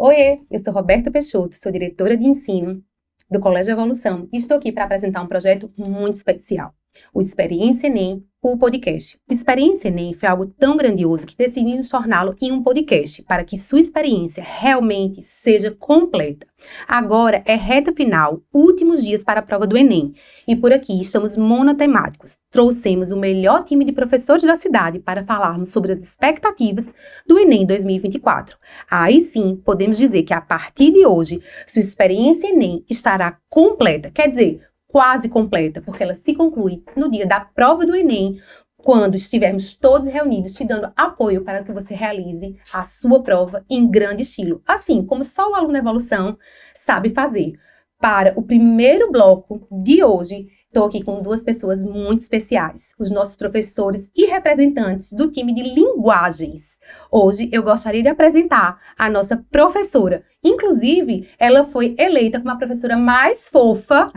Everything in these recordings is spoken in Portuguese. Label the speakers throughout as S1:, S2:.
S1: Oiê, eu sou Roberta Peixoto, sou diretora de ensino do Colégio Evolução e estou aqui para apresentar um projeto muito especial, o Experiência Enem, o podcast. O Experiência Enem foi algo tão grandioso que decidimos torná-lo em um podcast para que sua experiência realmente seja completa. Agora é reta final, últimos dias para a prova do Enem e por aqui estamos monotemáticos. Trouxemos o melhor time de professores da cidade para falarmos sobre as expectativas do Enem 2024. Aí sim, podemos dizer que a partir de hoje, sua experiência Enem estará completa, quer dizer, quase completa, porque ela se conclui no dia da prova do Enem, quando estivermos todos reunidos te dando apoio para que você realize a sua prova em grande estilo, assim como só o aluno da Evolução sabe fazer. Para o primeiro bloco de hoje, estou aqui com duas pessoas muito especiais, os nossos professores e representantes do time de linguagens. Hoje eu gostaria de apresentar a nossa professora. Inclusive, ela foi eleita como a professora mais fofa,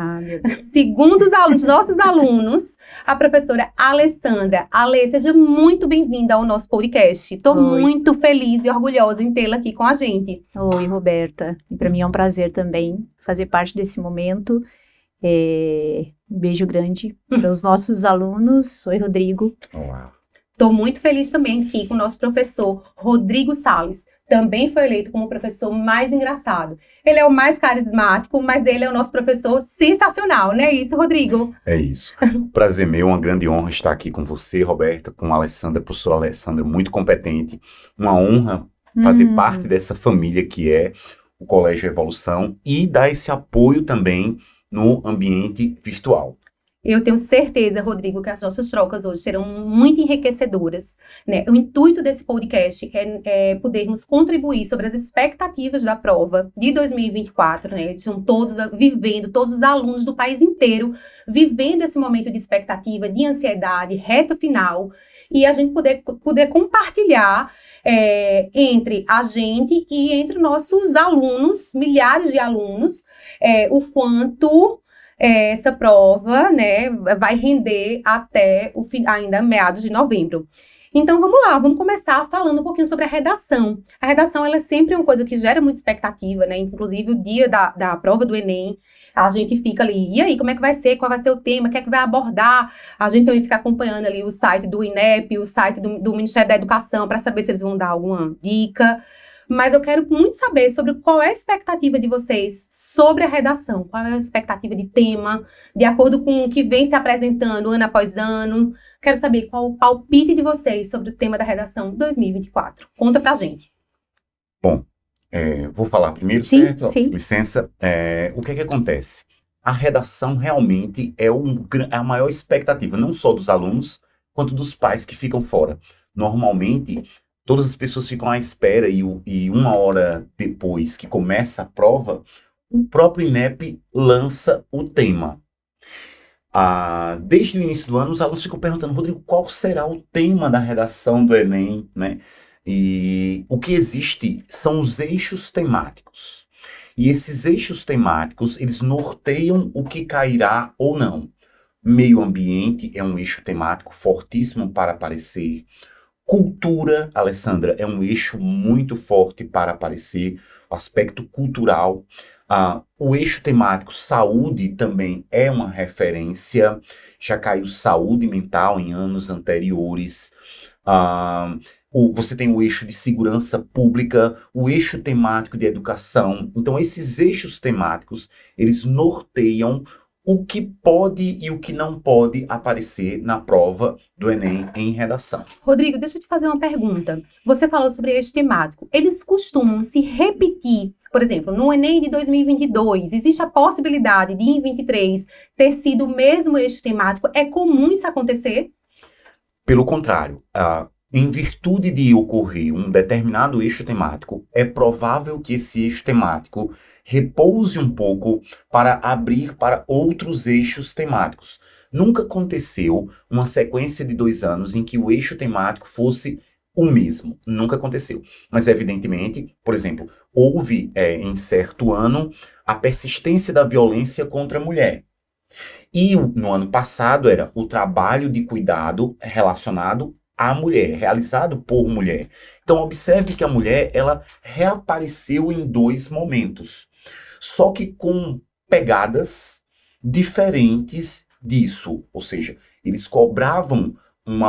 S1: segundo os nossos alunos, a professora Alessandra. Ale, seja muito bem-vinda ao nosso podcast. Estou muito feliz e orgulhosa em tê-la aqui com a gente.
S2: Oi, Roberta. E para mim é um prazer também fazer parte desse momento. Um beijo grande para os nossos alunos. Oi, Rodrigo.
S3: Olá.
S1: Estou muito feliz também aqui com o nosso professor Rodrigo Salles. Também foi eleito como o professor mais engraçado. Ele é o mais carismático, mas ele é o nosso professor sensacional, não é isso, Rodrigo?
S3: É isso. Prazer meu, uma grande honra estar aqui com você, Roberta, com a Alessandra, a professora Alessandra, muito competente. Uma honra fazer parte dessa família que é o Colégio Evolução e dar esse apoio também no ambiente virtual.
S1: Eu tenho certeza, Rodrigo, que as nossas trocas hoje serão muito enriquecedoras, né? O intuito desse podcast é podermos contribuir sobre as expectativas da prova de 2024, né? Eles estão todos vivendo, todos os alunos do país inteiro, vivendo esse momento de expectativa, de ansiedade, reta final, e a gente poder compartilhar entre a gente e entre nossos alunos, milhares de alunos, o quanto essa prova, né, vai render até ainda meados de novembro. Então, vamos lá, vamos começar falando um pouquinho sobre a redação. A redação, ela é sempre uma coisa que gera muita expectativa, né, inclusive o dia da prova do Enem, a gente fica ali, e aí, como é que vai ser, qual vai ser o tema, o que é que vai abordar? A gente também fica acompanhando ali o site do INEP, o site do Ministério da Educação, para saber se eles vão dar alguma dica. Mas eu quero muito saber sobre qual é a expectativa de vocês sobre a redação. Qual é a expectativa de tema, de acordo com o que vem se apresentando ano após ano. Quero saber qual o palpite de vocês sobre o tema da redação 2024. Conta pra gente.
S3: Bom, vou falar primeiro,
S2: sim,
S3: certo?
S2: Sim.
S3: Licença. O que acontece? A redação realmente é a maior expectativa, não só dos alunos, quanto dos pais que ficam fora. Normalmente, todas as pessoas ficam à espera e uma hora depois que começa a prova, o próprio INEP lança o tema. Desde o início do ano, os alunos ficam perguntando, Rodrigo, qual será o tema da redação do Enem, né? E o que existe são os eixos temáticos. E esses eixos temáticos, eles norteiam o que cairá ou não. Meio ambiente é um eixo temático fortíssimo para aparecer. Cultura, Alessandra, é um eixo muito forte para aparecer, o aspecto cultural. O eixo temático saúde também é uma referência, já caiu saúde mental em anos anteriores. Você tem o eixo de segurança pública, o eixo temático de educação. Então, esses eixos temáticos, eles norteiam o que pode e o que não pode aparecer na prova do Enem em redação.
S1: Rodrigo, deixa eu te fazer uma pergunta. Você falou sobre eixo temático. Eles costumam se repetir, por exemplo, no Enem de 2022, existe a possibilidade de, em 23, ter sido o mesmo eixo temático? É comum isso acontecer?
S3: Pelo contrário, em virtude de ocorrer um determinado eixo temático, é provável que esse eixo temático repouse um pouco para abrir para outros eixos temáticos. Nunca aconteceu uma sequência de 2 anos em que o eixo temático fosse o mesmo. Nunca aconteceu. Mas, evidentemente, por exemplo, houve em certo ano a persistência da violência contra a mulher. E no ano passado era o trabalho de cuidado relacionado à mulher, realizado por mulher. Então, observe que a mulher, ela reapareceu em 2 momentos, só que com pegadas diferentes disso, ou seja, eles cobravam um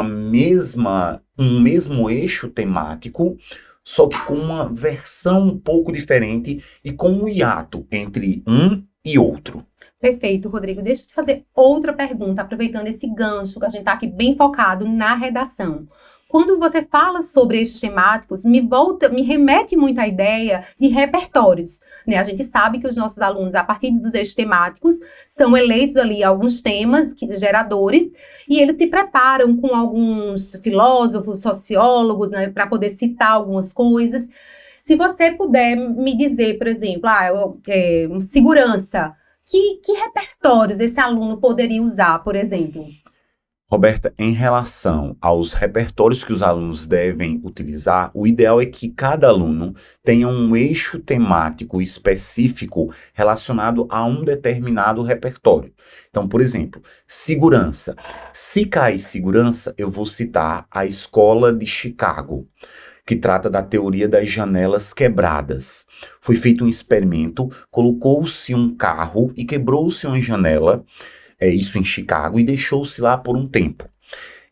S3: mesmo eixo temático, só que com uma versão um pouco diferente e com um hiato entre um e outro.
S1: Perfeito, Rodrigo. Deixa eu te fazer outra pergunta, aproveitando esse gancho que a gente está aqui bem focado na redação. Quando você fala sobre eixos temáticos, me remete muito à ideia de repertórios, né? A gente sabe que os nossos alunos, a partir dos eixos temáticos, são eleitos ali alguns temas geradores, e eles se preparam com alguns filósofos, sociólogos, né, para poder citar algumas coisas. Se você puder me dizer, por exemplo, segurança, que repertórios esse aluno poderia usar, por exemplo?
S3: Roberta, em relação aos repertórios que os alunos devem utilizar, o ideal é que cada aluno tenha um eixo temático específico relacionado a um determinado repertório. Então, por exemplo, segurança. Se cair segurança, eu vou citar a Escola de Chicago, que trata da teoria das janelas quebradas. Foi feito um experimento, colocou-se um carro e quebrou-se uma janela, isso em Chicago, e deixou-se lá por um tempo.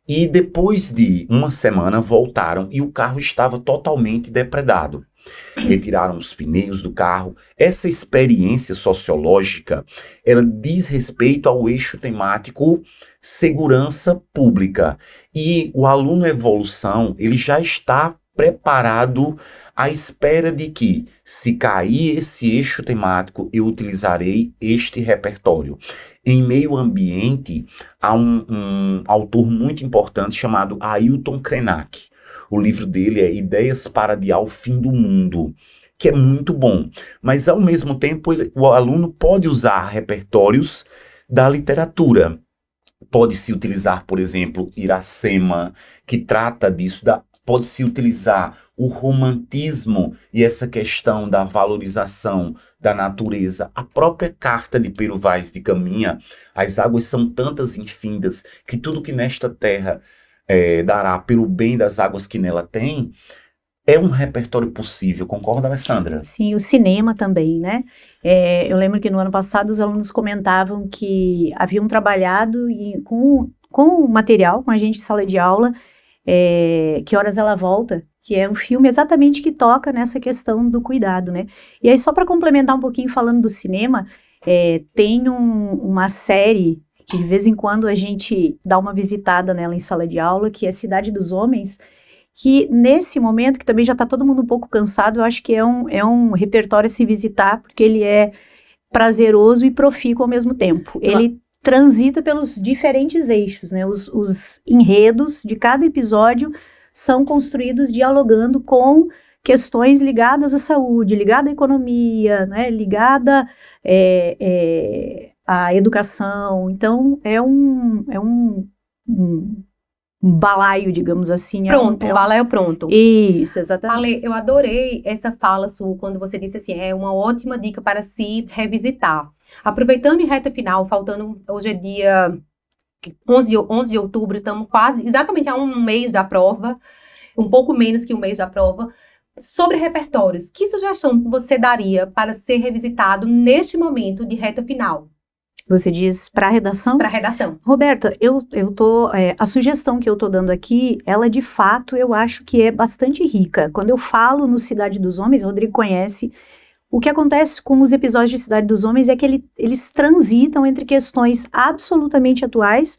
S3: E depois de uma semana voltaram e o carro estava totalmente depredado. Retiraram os pneus do carro. Essa experiência sociológica, ela diz respeito ao eixo temático segurança pública. E o aluno evolução, ele já está preparado à espera de que, se cair esse eixo temático, eu utilizarei este repertório. Em meio ambiente, há um autor muito importante chamado Ailton Krenak. O livro dele é Ideias para Adiar o Fim do Mundo, que é muito bom. Mas, ao mesmo tempo, o aluno pode usar repertórios da literatura. Pode-se utilizar, por exemplo, Iracema, que trata disso, pode-se utilizar o romantismo e essa questão da valorização da natureza. A própria carta de Pero Vaz de Caminha, as águas são tantas infindas que tudo que nesta terra dará pelo bem das águas que nela tem, é um repertório possível, concorda, Alessandra?
S2: Sim, o cinema também, né? Eu lembro que no ano passado os alunos comentavam que haviam trabalhado com o material, com a gente em sala de aula, Que Horas Ela Volta, que é um filme exatamente que toca nessa questão do cuidado, né? E aí, só para complementar um pouquinho falando do cinema, tem uma série que de vez em quando a gente dá uma visitada nela em sala de aula, que é Cidade dos Homens, que nesse momento, que também já está todo mundo um pouco cansado, eu acho que é um repertório a se visitar, porque ele é prazeroso e profícuo ao mesmo tempo. Ele transita pelos diferentes eixos, né? Os enredos de cada episódio são construídos dialogando com questões ligadas à saúde, ligada à economia, né? Ligada à educação. Então, é um balaio, digamos assim.
S1: Pronto, um balaio pronto.
S2: Isso, exatamente.
S1: Ale, eu adorei essa fala sua, quando você disse assim, é uma ótima dica para se revisitar. Aproveitando em reta final, faltando, hoje é dia 11 de outubro, estamos quase, exatamente há um mês da prova, um pouco menos que um mês da prova. Sobre repertórios, que sugestão você daria para ser revisitado neste momento de reta final?
S2: Você diz para a redação?
S1: Para a redação.
S2: Roberta, a sugestão que eu tô dando aqui, ela de fato eu acho que é bastante rica. Quando eu falo no Cidade dos Homens, o Rodrigo conhece, o que acontece com os episódios de Cidade dos Homens é que eles transitam entre questões absolutamente atuais,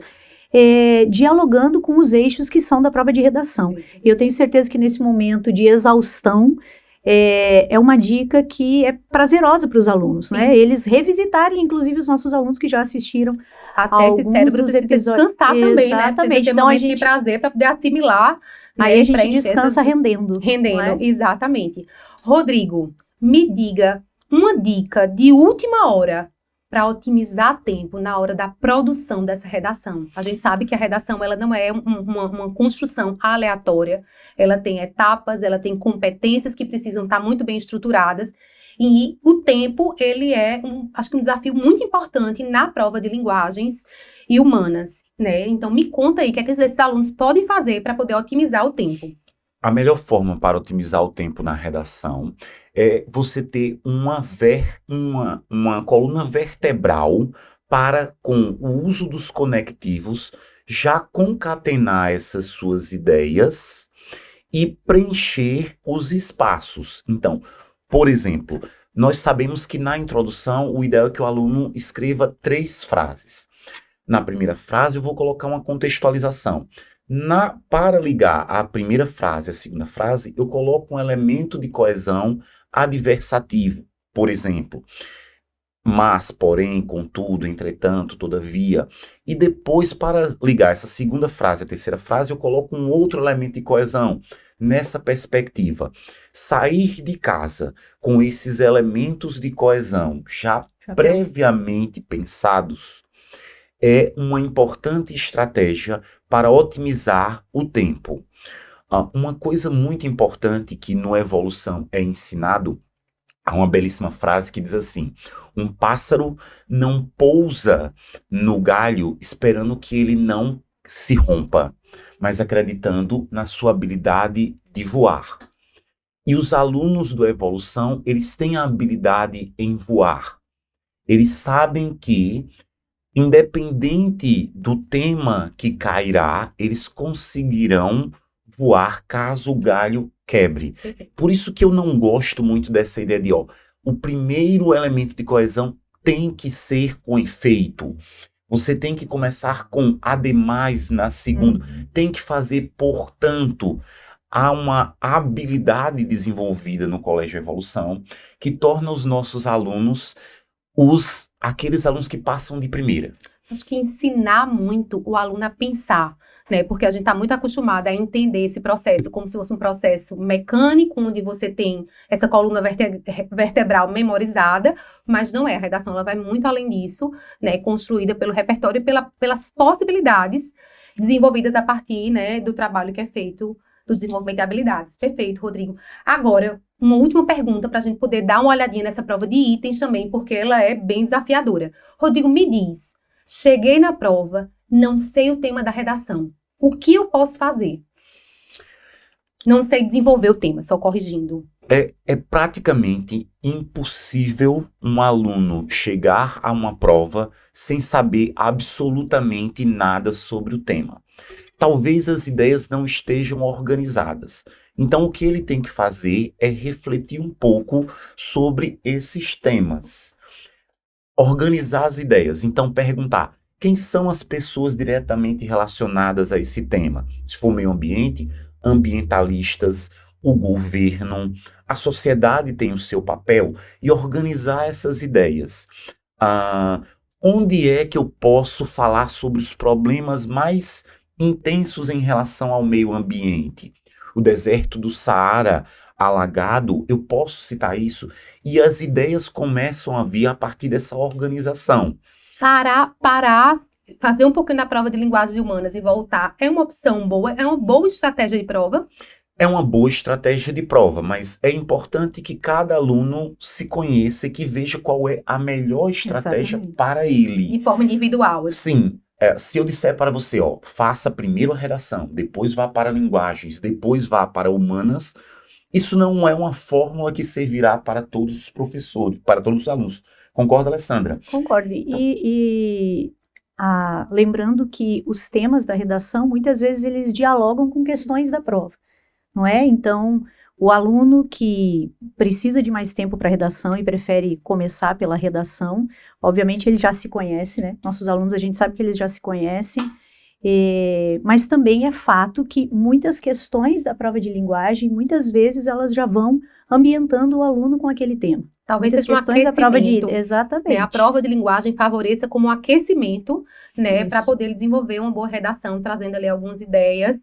S2: dialogando com os eixos que são da prova de redação. E eu tenho certeza que nesse momento de exaustão, é uma dica que é prazerosa para os alunos, né? Eles revisitarem, inclusive, os nossos alunos que já assistiram
S1: até esse cérebro precisa descansar também, né?
S2: Exatamente.
S1: Então, a gente prazer para poder assimilar.
S2: Aí a gente descansa rendendo.
S1: Rendendo, exatamente. Rodrigo, me diga uma dica de última hora para otimizar tempo na hora da produção dessa redação. A gente sabe que a redação ela não é uma construção aleatória, ela tem etapas, ela tem competências que precisam estar muito bem estruturadas. E o tempo, ele é, acho que um desafio muito importante na prova de linguagens e humanas, né? Então, me conta aí, o que é que esses alunos podem fazer para poder otimizar o tempo?
S3: A melhor forma para otimizar o tempo na redação é você ter uma coluna vertebral para, com o uso dos conectivos, já concatenar essas suas ideias e preencher os espaços. Então, por exemplo, nós sabemos que na introdução o ideal é que o aluno escreva 3 frases. Na primeira frase eu vou colocar uma contextualização. Para ligar a primeira frase à segunda frase, eu coloco um elemento de coesão adversativo. Por exemplo, mas, porém, contudo, entretanto, todavia. E depois, para ligar essa segunda frase à terceira frase, eu coloco um outro elemento de coesão. Nessa perspectiva, sair de casa com esses elementos de coesão já previamente pensados é uma importante estratégia para otimizar o tempo. Uma coisa muito importante que no Evolução é ensinado, há uma belíssima frase que diz assim: um pássaro não pousa no galho esperando que ele não se rompa, mas acreditando na sua habilidade de voar. E os alunos do Evolução, eles têm a habilidade em voar. Eles sabem que, independente do tema que cairá, eles conseguirão voar caso o galho quebre. Por isso que eu não gosto muito dessa ideia de, o primeiro elemento de coesão tem que ser com efeito. Você tem que começar com ademais na segunda. Tem que fazer, portanto. Há uma habilidade desenvolvida no Colégio Evolução que torna os nossos alunos aqueles alunos que passam de primeira.
S1: Acho que ensinar muito o aluno a pensar, né? Porque a gente está muito acostumado a entender esse processo como se fosse um processo mecânico, onde você tem essa coluna vertebral memorizada, mas não é. A redação ela vai muito além disso, né? Construída pelo repertório e pelas possibilidades desenvolvidas a partir, né, do trabalho que é feito do desenvolvimento de habilidades. Perfeito, Rodrigo. Agora, uma última pergunta para a gente poder dar uma olhadinha nessa prova de itens também, porque ela é bem desafiadora. Rodrigo, me diz, cheguei na prova, não sei o tema da redação. O que eu posso fazer? Não sei desenvolver o tema, só corrigindo.
S3: É praticamente impossível um aluno chegar a uma prova sem saber absolutamente nada sobre o tema. Talvez as ideias não estejam organizadas. Então, o que ele tem que fazer é refletir um pouco sobre esses temas. Organizar as ideias. Então, perguntar quem são as pessoas diretamente relacionadas a esse tema. Se for meio ambiente, ambientalistas, o governo, a sociedade tem o seu papel e organizar essas ideias. Onde é que eu posso falar sobre os problemas mais intensos em relação ao meio ambiente? O deserto do Saara alagado, eu posso citar isso, e as ideias começam a vir a partir dessa organização.
S1: Parar, fazer um pouquinho da prova de linguagens humanas e voltar é uma opção boa, é uma boa estratégia de prova?
S3: É uma boa estratégia de prova, mas é importante que cada aluno se conheça e que veja qual é a melhor estratégia para ele.
S1: De forma individual.
S3: Sim. Se eu disser para você, faça primeiro a redação, depois vá para linguagens, depois vá para humanas, isso não é uma fórmula que servirá para todos os professores, para todos os alunos. Concorda, Alessandra?
S2: Concordo. Lembrando que os temas da redação, muitas vezes, eles dialogam com questões da prova, não é? Então, o aluno que precisa de mais tempo para redação e prefere começar pela redação, obviamente ele já se conhece, né? Nossos alunos, a gente sabe que eles já se conhecem, mas também é fato que muitas questões da prova de linguagem, muitas vezes elas já vão ambientando o aluno com aquele tema.
S1: Talvez
S2: muitas
S1: seja
S2: questões da prova de
S1: exatamente. Né? A prova de linguagem favoreça como um aquecimento, né, para poder ele desenvolver uma boa redação, trazendo ali algumas ideias,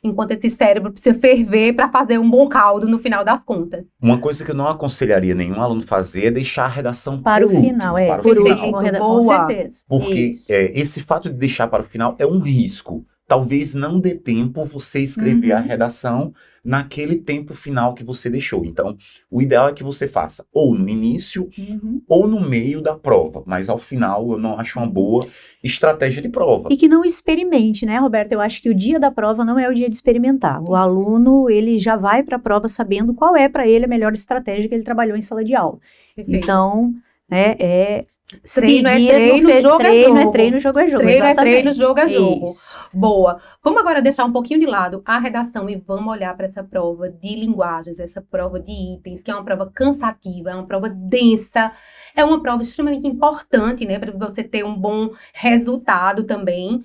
S1: enquanto esse cérebro precisa ferver para fazer um bom caldo no final das contas.
S3: Uma coisa que eu não aconselharia nenhum aluno fazer é deixar a redação
S2: para o final,
S3: para o final.
S2: Com certeza.
S3: Porque esse fato de deixar para o final é um risco. talvez não dê tempo você escrever a redação naquele tempo final que você deixou. Então, o ideal é que você faça ou no início ou no meio da prova, mas ao final eu não acho uma boa estratégia de prova.
S2: E que não experimente, né, Roberta? Eu acho que o dia da prova não é o dia de experimentar. O aluno, ele já vai para a prova sabendo qual é para ele a melhor estratégia que ele trabalhou em sala de aula.
S1: Perfeito.
S2: Então, né,
S1: treino é treino, jogo é jogo.
S2: Treino é treino, jogo é jogo.
S1: Treino é treino, jogo é jogo.
S2: Isso.
S1: Boa. Vamos agora deixar um pouquinho de lado a redação e vamos olhar para essa prova de linguagens, essa prova de itens, que é uma prova cansativa, é uma prova densa, é uma prova extremamente importante, né, para você ter um bom resultado também.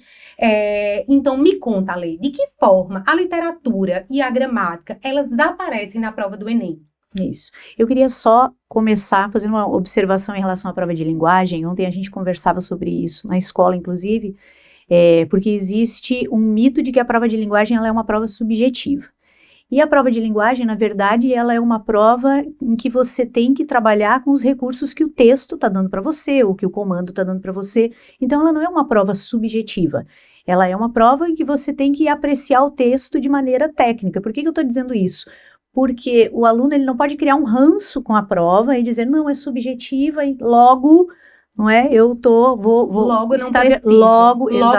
S1: Então, me conta, Ale, de que forma a literatura e a gramática, elas aparecem na prova do Enem?
S2: Isso. Eu queria só começar fazendo uma observação em relação à prova de linguagem. Ontem a gente conversava sobre isso na escola, inclusive, porque existe um mito de que a prova de linguagem ela é uma prova subjetiva. E a prova de linguagem, na verdade, ela é uma prova em que você tem que trabalhar com os recursos que o texto está dando para você, ou que o comando está dando para você. Então, ela não é uma prova subjetiva. Ela é uma prova em que você tem que apreciar o texto de maneira técnica. Por que eu estou dizendo isso? Porque o aluno ele não pode criar um ranço com a prova e dizer, não, é subjetiva e logo, não é,
S1: logo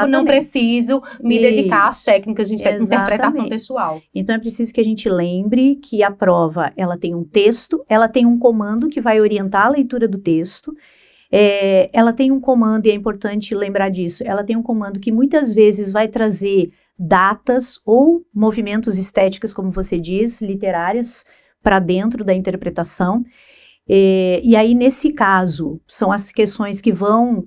S1: não preciso me dedicar às técnicas de interpretação textual.
S2: Então é preciso que a gente lembre que a prova, ela tem um texto, ela tem um comando que vai orientar a leitura do texto, ela tem um comando, e é importante lembrar disso, ela tem um comando que muitas vezes vai trazer datas ou movimentos estéticos, como você diz, literárias, para dentro da interpretação. E aí, nesse caso, são as questões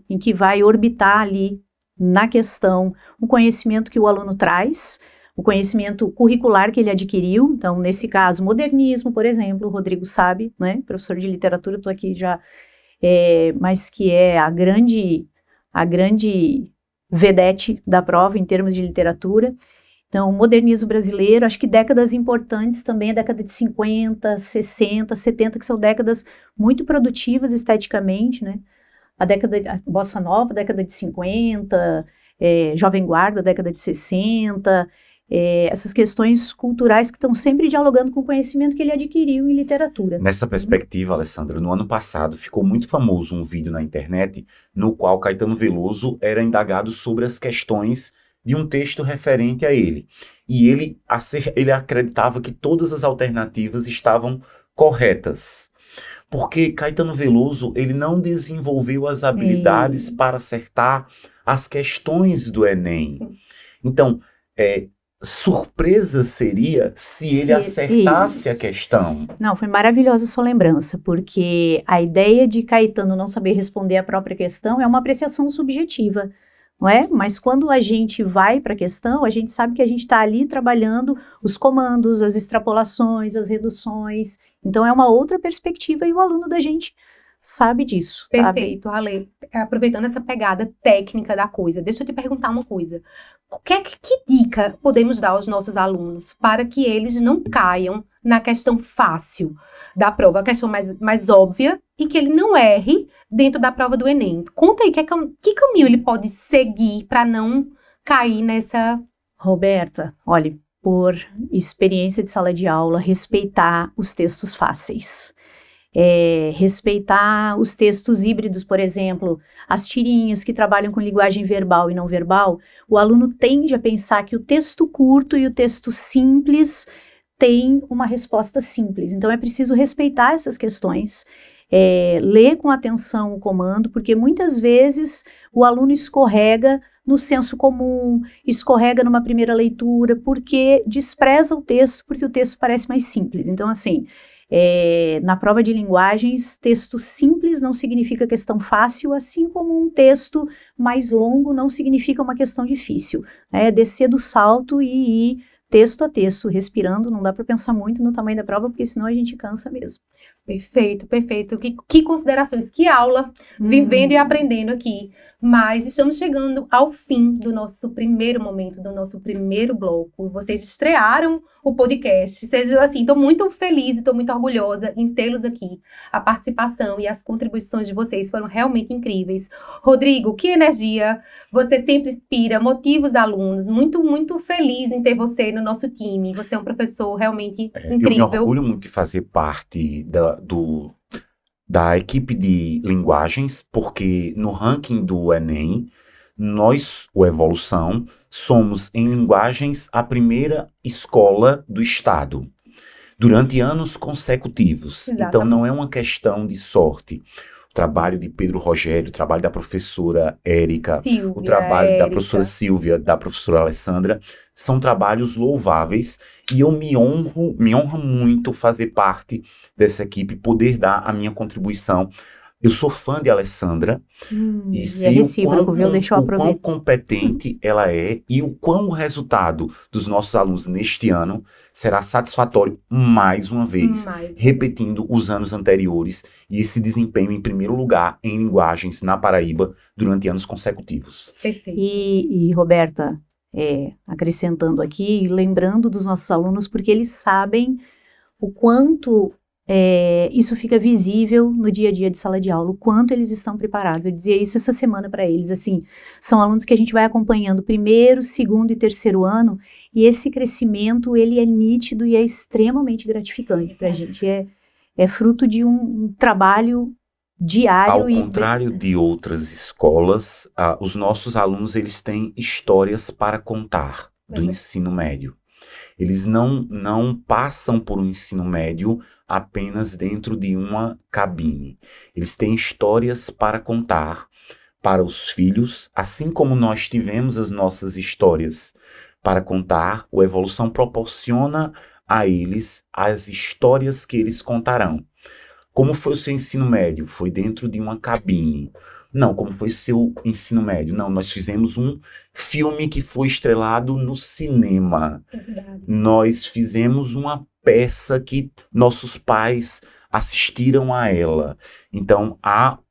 S2: em que vai orbitar ali na questão o conhecimento que o aluno traz, o conhecimento curricular que ele adquiriu. Então, nesse caso, modernismo, por exemplo, o Rodrigo sabe, né, professor de literatura, estou aqui já, mas que é a grande vedete da prova em termos de literatura. Então, o modernismo brasileiro, acho que décadas importantes também, a década de 50, 60, 70, que são décadas muito produtivas esteticamente, né? A Bossa Nova, década de 50, Jovem Guarda, década de 60, essas questões culturais que estão sempre dialogando com o conhecimento que ele adquiriu em literatura.
S3: Nessa perspectiva, Alessandra, no ano passado ficou muito famoso um vídeo na internet no qual Caetano Veloso era indagado sobre as questões de um texto referente a ele. E ele acreditava que todas as alternativas estavam corretas. Porque Caetano Veloso ele não desenvolveu as habilidades para acertar as questões do Enem.
S1: Sim.
S3: Então, surpresa seria se ele acertasse a questão.
S2: Não, foi maravilhosa a sua lembrança, porque a ideia de Caetano não saber responder a própria questão é uma apreciação subjetiva, não é? Mas quando a gente vai para a questão, a gente sabe que a gente está ali trabalhando os comandos, as extrapolações, as reduções. Então é uma outra perspectiva e o aluno da gente sabe disso.
S1: Perfeito, Ale. Aproveitando essa pegada técnica da coisa, deixa eu te perguntar uma coisa. Que dica podemos dar aos nossos alunos para que eles não caiam na questão fácil da prova, a questão mais óbvia, e que ele não erre dentro da prova do Enem? Conta aí que caminho ele pode seguir para não cair nessa...
S2: Roberta, olha, por experiência de sala de aula, respeitar os textos fáceis. Respeitar os textos híbridos, por exemplo, as tirinhas que trabalham com linguagem verbal e não verbal. O aluno tende a pensar que o texto curto e o texto simples têm uma resposta simples. Então é preciso respeitar essas questões, ler com atenção o comando, porque muitas vezes o aluno escorrega no senso comum, escorrega numa primeira leitura, porque despreza o texto, porque o texto parece mais simples. Então, assim, na prova de linguagens, texto simples não significa questão fácil, assim como um texto mais longo não significa uma questão difícil. Descer do salto e ir texto a texto, respirando, não dá para pensar muito no tamanho da prova, porque senão a gente cansa mesmo.
S1: Perfeito, perfeito. Que considerações, que aula, vivendo e aprendendo aqui. Mas estamos chegando ao fim do nosso primeiro momento, do nosso primeiro bloco. Vocês estrearam o podcast. Seja assim, estou muito feliz e estou muito orgulhosa em tê-los aqui. A participação e as contribuições de vocês foram realmente incríveis. Rodrigo, que energia! Você sempre inspira, motiva os alunos. Muito, muito feliz em ter você no nosso time. Você é um professor realmente incrível.
S3: Eu me orgulho muito de fazer parte da equipe de linguagens, porque no ranking do Enem, nós, o Evolução, somos em linguagens a primeira escola do estado, durante anos consecutivos.
S1: Exatamente.
S3: Então não é uma questão de sorte. O trabalho de Pedro Rogério, o trabalho da professora Érica, o trabalho da professora Silvia, da professora Alessandra, são trabalhos louváveis e eu me honra muito fazer parte dessa equipe, poder dar a minha contribuição. Eu sou fã de Alessandra e sei o quão competente ela é e o quão o resultado dos nossos alunos neste ano será satisfatório mais uma vez, repetindo os anos anteriores e esse desempenho em primeiro lugar em linguagens na Paraíba durante anos consecutivos.
S1: Perfeito.
S2: E Roberta, acrescentando aqui, lembrando dos nossos alunos, porque eles sabem o quanto isso fica visível no dia a dia de sala de aula, o quanto eles estão preparados. Eu dizia isso essa semana para eles, assim, são alunos que a gente vai acompanhando primeiro, segundo e terceiro ano, e esse crescimento, ele é nítido e é extremamente gratificante para a gente, é fruto de um trabalho diário.
S3: Ao contrário de outras escolas, os nossos alunos, eles têm histórias para contar do ensino médio. Eles não passam por um ensino médio apenas dentro de uma cabine. Eles têm histórias para contar para os filhos, assim como nós tivemos as nossas histórias para contar, o Evolução proporciona a eles as histórias que eles contarão. Como foi o seu ensino médio? Foi dentro de uma cabine. Não, como foi seu ensino médio? Não, nós fizemos um filme que foi estrelado no cinema. Nós fizemos uma peça que nossos pais assistiram a ela. Então,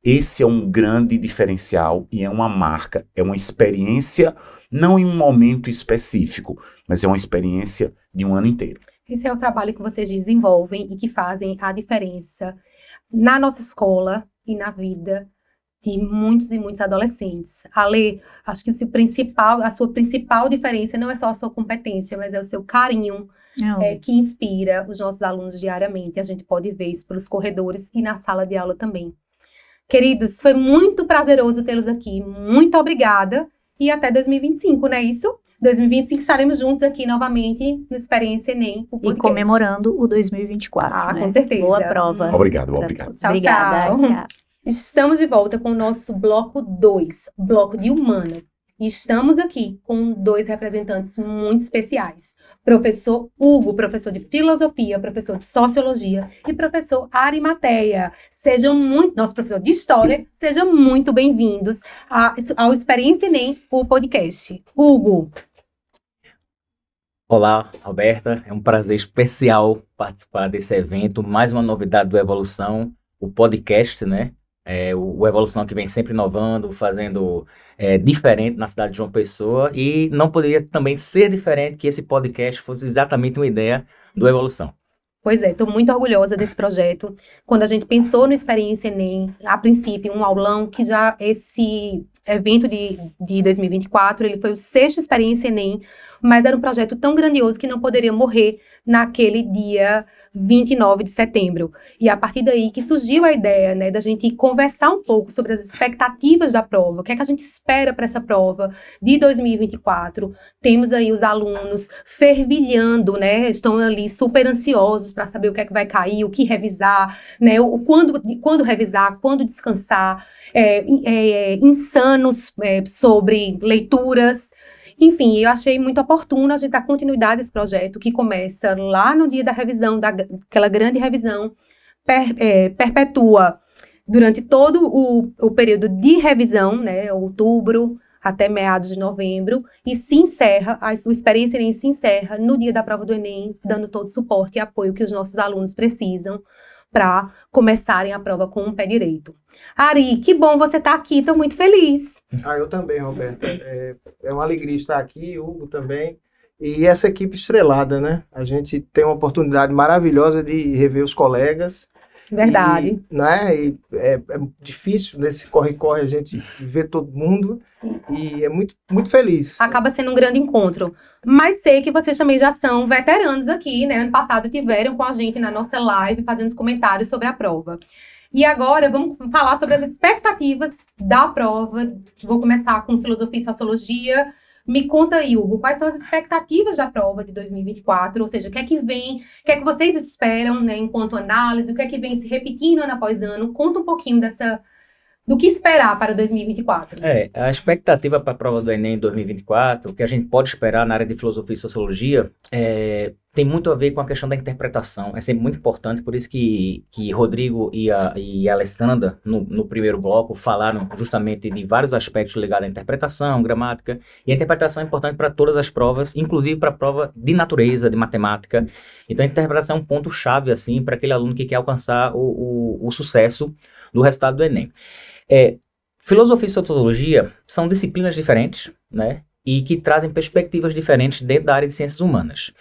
S3: esse é um grande diferencial e é uma marca, é uma experiência, não em um momento específico, mas é uma experiência de um ano inteiro.
S1: Esse é o trabalho que vocês desenvolvem e que fazem a diferença na nossa escola e na vida de muitos e muitos adolescentes. Ale, acho que a sua principal diferença não é só a sua competência, mas é o seu carinho que inspira os nossos alunos diariamente. A gente pode ver isso pelos corredores e na sala de aula também. Queridos, foi muito prazeroso tê-los aqui. Muito obrigada e até 2025, não é isso? 2025 estaremos juntos aqui novamente no Experiência Enem, o podcast.
S2: E comemorando o 2024, né?
S1: Com certeza.
S2: Boa prova.
S3: Obrigado.
S1: Tchau,
S2: Obrigada,
S1: tchau. Estamos de volta com o nosso bloco 2, bloco de humanas. E estamos aqui com 2 representantes muito especiais. Professor Hugo, professor de filosofia, professor de sociologia e professor Arimateia. Nosso professor de história, sejam muito bem-vindos ao Experiência Enem, o podcast. Hugo.
S4: Olá, Roberta. É um prazer especial participar desse evento. Mais uma novidade do Evolução, o podcast, né? O Evolução que vem sempre inovando, fazendo diferente na cidade de João Pessoa. E não poderia também ser diferente que esse podcast fosse exatamente uma ideia do Evolução.
S1: Pois é, estou muito orgulhosa desse projeto. Quando a gente pensou no Experiência Enem, a princípio, um aulão, que já esse evento de 2024, ele foi o 6º Experiência Enem, mas era um projeto tão grandioso que não poderia morrer naquele dia 29 de setembro. E a partir daí que surgiu a ideia, né, da gente conversar um pouco sobre as expectativas da prova, o que é que a gente espera para essa prova de 2024. Temos aí os alunos fervilhando, né, estão ali super ansiosos para saber o que é que vai cair, o que revisar, né, quando revisar, quando descansar, insanos sobre leituras. Enfim, eu achei muito oportuno a gente dar continuidade a esse projeto que começa lá no dia da revisão, daquela grande revisão, perpetua durante todo o período de revisão, né, outubro até meados de novembro, e se encerra, o Experiência Enem se encerra no dia da prova do Enem, dando todo o suporte e apoio que os nossos alunos precisam para começarem a prova com o pé direito. Ari, que bom você estar aqui, estou muito feliz.
S5: Eu também, Roberta. É uma alegria estar aqui, Hugo também. e essa equipe estrelada, né? A gente tem uma oportunidade maravilhosa de rever os colegas.
S1: Verdade.
S5: Né? E é difícil nesse corre-corre a gente ver todo mundo e é muito, muito feliz.
S1: Acaba sendo um grande encontro. Mas sei que vocês também já são veteranos aqui, né? Ano passado tiveram com a gente na nossa live fazendo os comentários sobre a prova. E agora vamos falar sobre as expectativas da prova. Vou começar com filosofia e sociologia. Me conta aí, Hugo, quais são as expectativas da prova de 2024? Ou seja, o que é que vem, o que é que vocês esperam, né, enquanto análise, o que é que vem se repetindo ano após ano? Conta um pouquinho do que esperar para 2024.
S4: A expectativa para a prova do Enem 2024, o que a gente pode esperar na área de filosofia e sociologia, tem muito a ver com a questão da interpretação. É sempre muito importante, por isso que Rodrigo e a Alessandra, no primeiro bloco, falaram justamente de vários aspectos ligados à interpretação, gramática, e a interpretação é importante para todas as provas, inclusive para a prova de natureza, de matemática. Então, a interpretação é um ponto-chave, assim, para aquele aluno que quer alcançar o sucesso do resultado do Enem. Filosofia e sociologia são disciplinas diferentes, né, e que trazem perspectivas diferentes dentro da área de ciências humanas.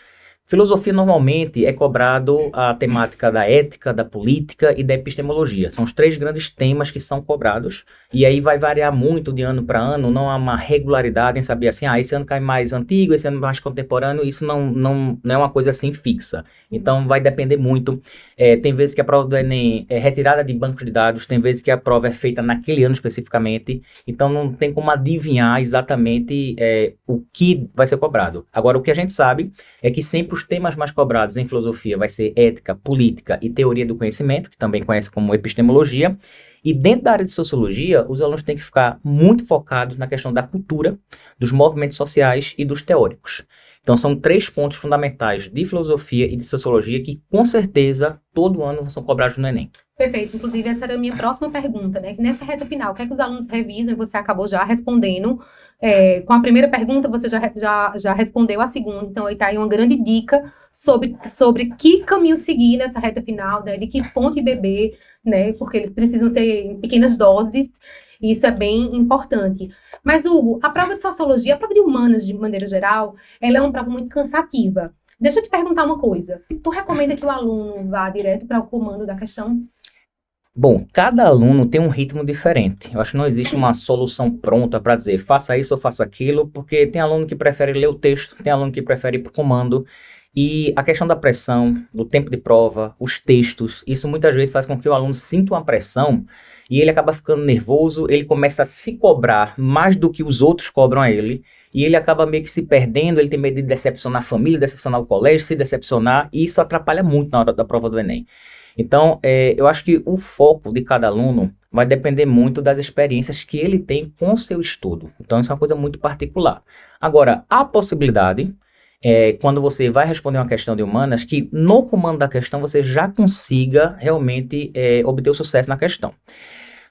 S4: Filosofia normalmente é cobrado a temática da ética, da política e da epistemologia. São os 3 grandes temas que são cobrados, e aí vai variar muito de ano para ano, não há uma regularidade em saber assim, esse ano cai mais antigo, esse ano mais contemporâneo, isso não é uma coisa assim fixa. Então vai depender muito. Tem vezes que a prova do Enem é retirada de bancos de dados, tem vezes que a prova é feita naquele ano especificamente, então não tem como adivinhar exatamente o que vai ser cobrado. Agora, o que a gente sabe é que sempre os temas mais cobrados em filosofia vai ser ética, política e teoria do conhecimento, que também conhece como epistemologia, e dentro da área de sociologia, os alunos têm que ficar muito focados na questão da cultura, dos movimentos sociais e dos teóricos. Então, são 3 pontos fundamentais de filosofia e de sociologia que, com certeza, todo ano são cobrados no Enem.
S1: Perfeito. Inclusive, essa era a minha próxima pergunta, né? Que nessa reta final, o que é que os alunos revisam? E você acabou já respondendo. Com a primeira pergunta, você já respondeu a segunda. Então, aí está aí uma grande dica sobre que caminho seguir nessa reta final, né? De que fonte beber, né? Porque eles precisam ser em pequenas doses. E isso é bem importante. Mas, Hugo, a prova de sociologia, a prova de humanas, de maneira geral, ela é uma prova muito cansativa. Deixa eu te perguntar uma coisa. Tu recomenda que o aluno vá direto para o comando da questão?
S4: Bom, cada aluno tem um ritmo diferente. Eu acho que não existe uma solução pronta para dizer faça isso ou faça aquilo, porque tem aluno que prefere ler o texto, tem aluno que prefere ir para o comando. E a questão da pressão, do tempo de prova, os textos, isso muitas vezes faz com que o aluno sinta uma pressão e ele acaba ficando nervoso, ele começa a se cobrar mais do que os outros cobram a ele, e ele acaba meio que se perdendo, ele tem medo de decepcionar a família, decepcionar o colégio, se decepcionar, e isso atrapalha muito na hora da prova do Enem. Então, eu acho que o foco de cada aluno vai depender muito das experiências que ele tem com o seu estudo. Então, isso é uma coisa muito particular. Agora, há possibilidade, quando você vai responder uma questão de humanas, que no comando da questão você já consiga realmente obter o sucesso na questão.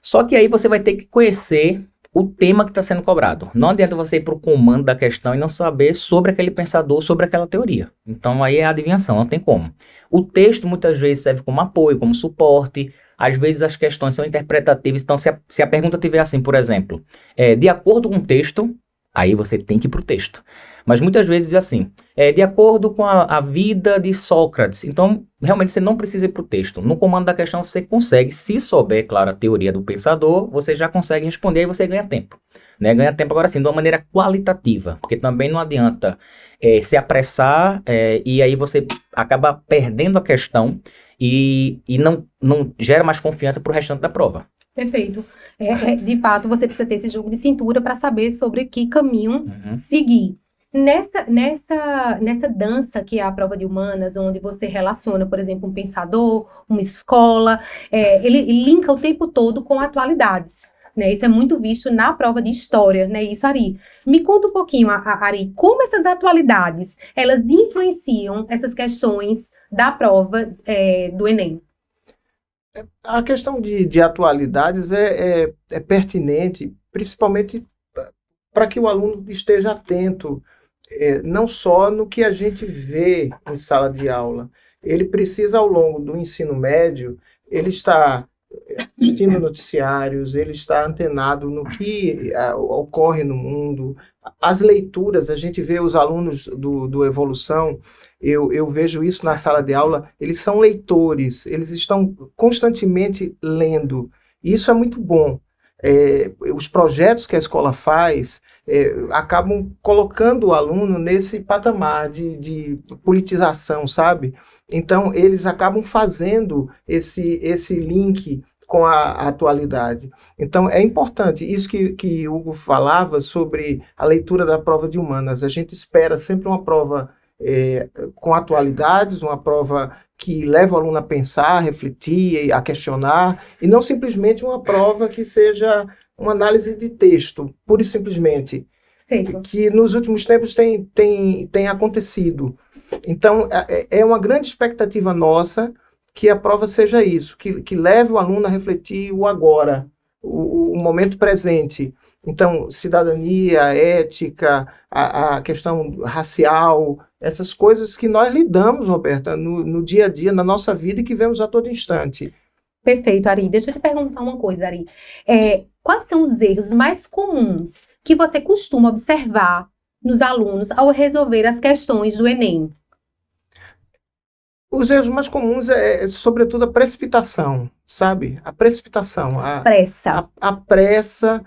S4: Só que aí você vai ter que conhecer o tema que está sendo cobrado. Não adianta você ir para o comando da questão e não saber sobre aquele pensador, sobre aquela teoria. Então aí é adivinhação, não tem como. O texto muitas vezes serve como apoio, como suporte. Às vezes as questões são interpretativas. Então se a pergunta tiver assim, por exemplo, de acordo com o texto, aí você tem que ir para o texto. Mas muitas vezes é assim, de acordo com a vida de Sócrates. Então, realmente você não precisa ir para o texto. No comando da questão você consegue, se souber, claro, a teoria do pensador, você já consegue responder e você ganha tempo. Né? Ganha tempo agora sim, de uma maneira qualitativa, porque também não adianta se apressar e aí você acaba perdendo a questão e não gera mais confiança para o restante da prova.
S1: Perfeito. De fato, você precisa ter esse jogo de cintura para saber sobre que caminho seguir. Nessa dança que é a prova de humanas, onde você relaciona, por exemplo, um pensador, uma escola, ele linka o tempo todo com atualidades. Né? Isso é muito visto na prova de história, né? Isso, Ari. Me conta um pouquinho, Ari, como essas atualidades, elas influenciam essas questões da prova do Enem?
S5: A questão de atualidades é pertinente, principalmente para que o aluno esteja atento, não só no que a gente vê em sala de aula. Ele precisa, ao longo do ensino médio, ele está assistindo noticiários, ele está antenado no que ocorre no mundo. As leituras, a gente vê os alunos do Evolução, eu vejo isso na sala de aula, eles são leitores, eles estão constantemente lendo. E isso é muito bom. Os projetos que a escola faz acabam colocando o aluno nesse patamar de politização, sabe? Então, eles acabam fazendo esse link com a atualidade. Então, é importante, isso que Hugo falava sobre a leitura da prova de humanas. A gente espera sempre uma prova com atualidades, uma prova que leva o aluno a pensar, a refletir, a questionar, e não simplesmente uma prova que seja uma análise de texto, pura e simplesmente, que nos últimos tempos tem acontecido. Então, é uma grande expectativa nossa que a prova seja isso, que leve o aluno a refletir o agora, o momento presente. Então, cidadania, ética, a questão racial, essas coisas que nós lidamos, Roberta, no dia a dia, na nossa vida e que vemos a todo instante.
S1: Perfeito, Ari. Deixa eu te perguntar uma coisa, Ari. Quais são os erros mais comuns que você costuma observar nos alunos ao resolver as questões do Enem?
S5: Os erros mais comuns sobretudo, a precipitação, sabe? A precipitação.
S1: Pressa.
S5: A pressa,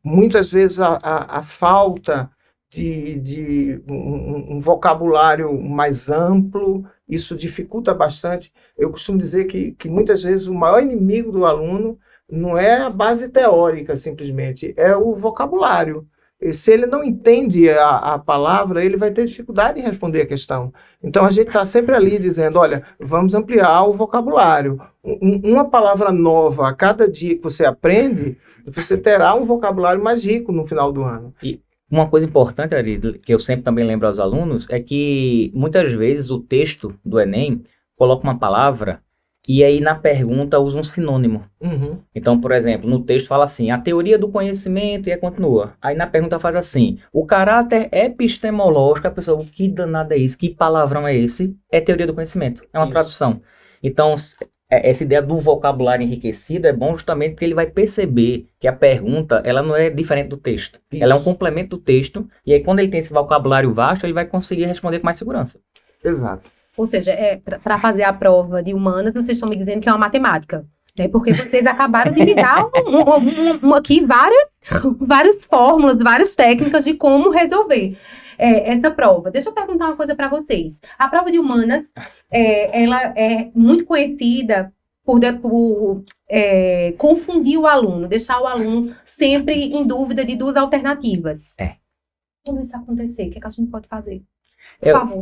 S5: muitas vezes a falta de um vocabulário mais amplo, isso dificulta bastante. Eu costumo dizer que muitas vezes o maior inimigo do aluno não é a base teórica, simplesmente, é o vocabulário. E se ele não entende a palavra, ele vai ter dificuldade em responder a questão. Então, a gente está sempre ali dizendo, olha, vamos ampliar o vocabulário. Uma palavra nova a cada dia que você aprende, você terá um vocabulário mais rico no final do ano.
S4: E uma coisa importante, Ari, que eu sempre também lembro aos alunos, é que muitas vezes o texto do Enem coloca uma palavra e aí na pergunta usa um sinônimo.
S5: Uhum.
S4: Então, por exemplo, no texto fala assim, a teoria do conhecimento, e aí continua. Aí na pergunta faz assim, o caráter epistemológico, a pessoa, o que danado é isso? Que palavrão é esse? É teoria do conhecimento, é uma tradução. Então, essa ideia do vocabulário enriquecido é bom justamente porque ele vai perceber que a pergunta, ela não é diferente do texto.
S5: Isso.
S4: Ela é um complemento do texto, e aí quando ele tem esse vocabulário vasto, ele vai conseguir responder com mais segurança.
S5: Exato.
S1: Ou seja, para fazer a prova de humanas, vocês estão me dizendo que é uma matemática. Porque vocês acabaram de me dar aqui várias fórmulas, várias técnicas de como resolver essa prova. Deixa eu perguntar uma coisa para vocês. A prova de humanas, ela é muito conhecida por confundir o aluno, deixar o aluno sempre em dúvida de duas alternativas. Quando isso acontecer, o que a gente pode fazer?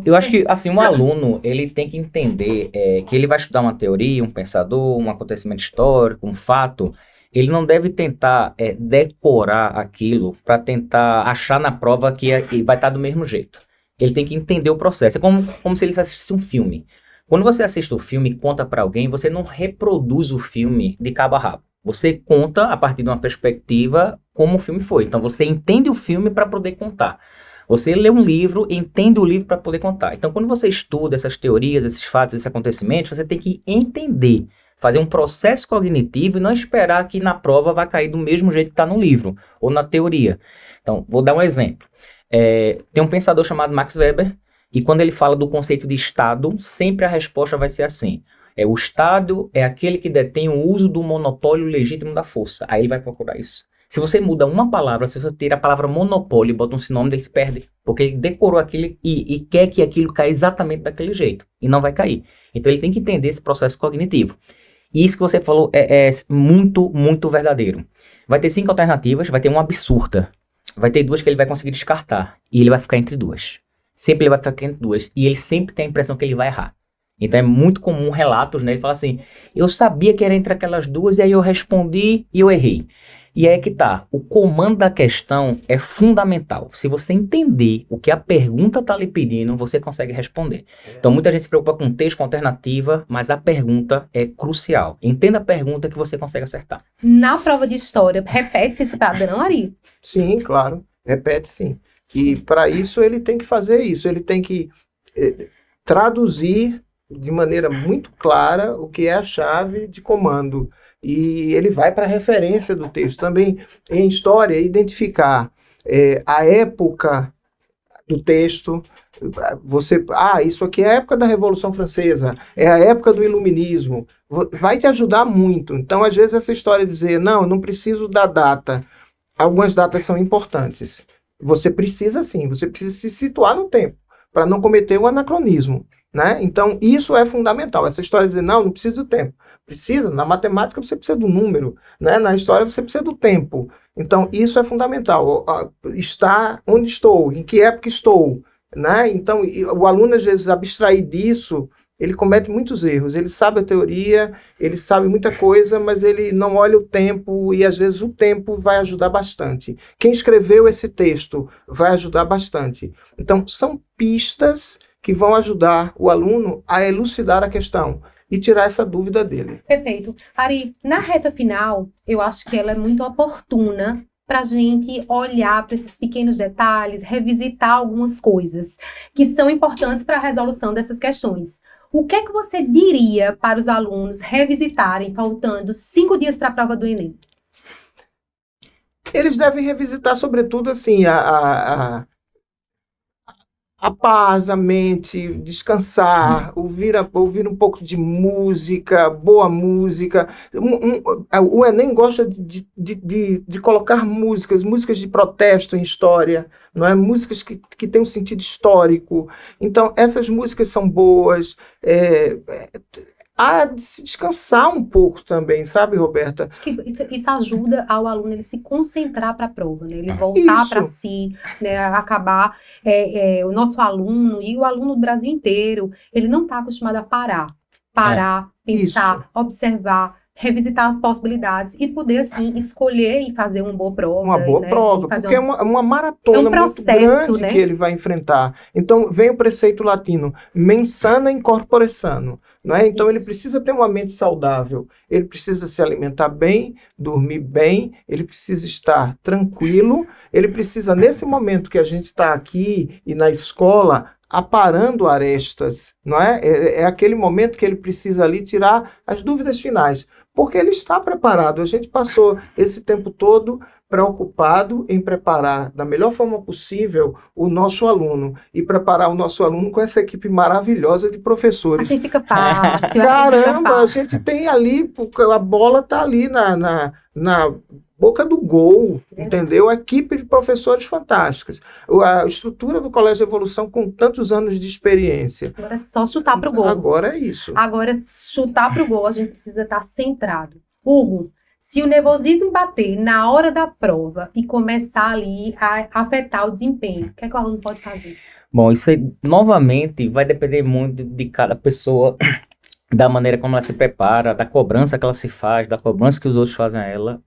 S4: Eu acho que, assim, um aluno, ele tem que entender que ele vai estudar uma teoria, um pensador, um acontecimento histórico, um fato. Ele não deve tentar decorar aquilo para tentar achar na prova que vai estar do mesmo jeito. Ele tem que entender o processo. É como se ele assistisse um filme. Quando você assiste o filme e conta para alguém, você não reproduz o filme de cabo a rabo. Você conta a partir de uma perspectiva como o filme foi. Então, você entende o filme para poder contar. Você lê um livro, entende o livro para poder contar. Então, quando você estuda essas teorias, esses fatos, esses acontecimentos, você tem que entender, fazer um processo cognitivo e não esperar que na prova vai cair do mesmo jeito que está no livro ou na teoria. Então, vou dar um exemplo. Tem um pensador chamado Max Weber e quando ele fala do conceito de Estado, sempre a resposta vai ser assim. O Estado é aquele que detém o uso do monopólio legítimo da força. Aí ele vai procurar isso. Se você muda uma palavra, se você tira a palavra monopólio e bota um sinônimo, ele se perde. Porque ele decorou aquilo e quer que aquilo caia exatamente daquele jeito. E não vai cair. Então ele tem que entender esse processo cognitivo. E isso que você falou é muito, muito verdadeiro. Vai ter 5 alternativas, vai ter uma absurda. Vai ter 2 que ele vai conseguir descartar. E ele vai ficar entre 2. Sempre ele vai ficar entre 2. E ele sempre tem a impressão que ele vai errar. Então é muito comum relatos, né? Ele fala assim, eu sabia que era entre aquelas 2 e aí eu respondi e eu errei. E aí é que tá, o comando da questão é fundamental. Se você entender o que a pergunta está lhe pedindo, você consegue responder. Então muita gente se preocupa com texto, com alternativa, mas a pergunta é crucial. Entenda a pergunta que você consegue acertar.
S1: Na prova de história, repete-se esse padrão, Ari?
S5: Sim, claro, repete sim. E para isso ele tem que fazer isso, ele tem que traduzir de maneira muito clara o que é a chave de comando. E ele vai para a referência do texto. Também, em história, identificar a época do texto. Isso aqui é a época da Revolução Francesa, é a época do Iluminismo. Vai te ajudar muito. Então, às vezes, essa história de dizer, não preciso da data. Algumas datas são importantes. Você precisa sim, você precisa se situar no tempo, para não cometer o anacronismo, né? Então, isso é fundamental. Essa história de dizer, não precisa do tempo. Precisa, na matemática você precisa do número, né? Na história você precisa do tempo. Então, isso é fundamental. Estar onde estou, em que época estou, né? Então, o aluno, às vezes, abstrair disso, ele comete muitos erros. Ele sabe a teoria, ele sabe muita coisa, mas ele não olha o tempo e, às vezes, o tempo vai ajudar bastante. Quem escreveu esse texto vai ajudar bastante. Então, são pistas que vão ajudar o aluno a elucidar a questão e tirar essa dúvida dele.
S1: Perfeito. Ari, na reta final, eu acho que ela é muito oportuna para a gente olhar para esses pequenos detalhes, revisitar algumas coisas que são importantes para a resolução dessas questões. O que é que você diria para os alunos revisitarem, faltando 5 dias para a prova do Enem?
S5: Eles devem revisitar, sobretudo, assim, a paz, a mente, descansar, ouvir um pouco de música, boa música. O Enem gosta de colocar músicas de protesto em história, não é? Músicas que têm um sentido histórico. Então, essas músicas são boas. Há de se descansar um pouco também, sabe, Roberta?
S1: Acho que isso ajuda ao aluno ele se concentrar para a prova, né? Ele voltar para si, né? Acabar. O nosso aluno e o aluno do Brasil inteiro, ele não está acostumado a parar, pensar, observar, revisitar as possibilidades e poder, assim, escolher e fazer uma boa prova.
S5: Uma boa prova, porque é uma maratona
S1: processo,
S5: muito grande,
S1: né?
S5: que ele vai enfrentar. Então, vem o preceito latino, mens sana in corpore sano. Não é? Então, ele precisa ter uma mente saudável, ele precisa se alimentar bem, dormir bem, ele precisa estar tranquilo, ele precisa, nesse momento que a gente está aqui e na escola, aparando arestas, não é? É aquele momento que ele precisa ali tirar as dúvidas finais, porque ele está preparado. A gente passou esse tempo todo preocupado em preparar da melhor forma possível o nosso aluno e preparar o nosso aluno com essa equipe maravilhosa de professores.
S1: Assim fica fácil.
S5: Caramba, a gente tem ali, a bola está ali na boca do gol, entendeu? A equipe de professores fantásticos. A estrutura do Colégio Evolução com tantos anos de experiência.
S1: Agora é só chutar para o gol.
S5: Agora é isso.
S1: Agora, chutar para o gol, a gente precisa estar centrado. Hugo, se o nervosismo bater na hora da prova e começar ali a afetar o desempenho, o que é que o aluno pode fazer?
S4: Bom, isso aí, novamente, vai depender muito de cada pessoa, da maneira como ela se prepara, da cobrança que ela se faz, da cobrança que os outros fazem a ela.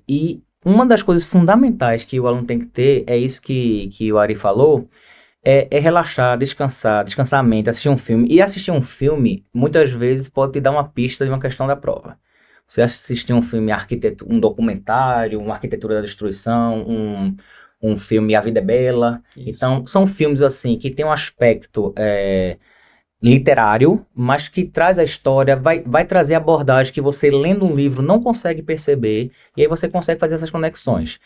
S4: E uma das coisas fundamentais que o aluno tem que ter, é isso que o Ari falou, é relaxar, descansar a mente, assistir um filme. E assistir um filme, muitas vezes, pode te dar uma pista de uma questão da prova. Você assistir um filme, um documentário, uma Arquitetura da Destruição, um filme A Vida é Bela. Isso. Então, são filmes assim que tem um aspecto literário, mas que traz a história, vai trazer abordagem que você, lendo um livro, não consegue perceber, e aí você consegue fazer essas conexões.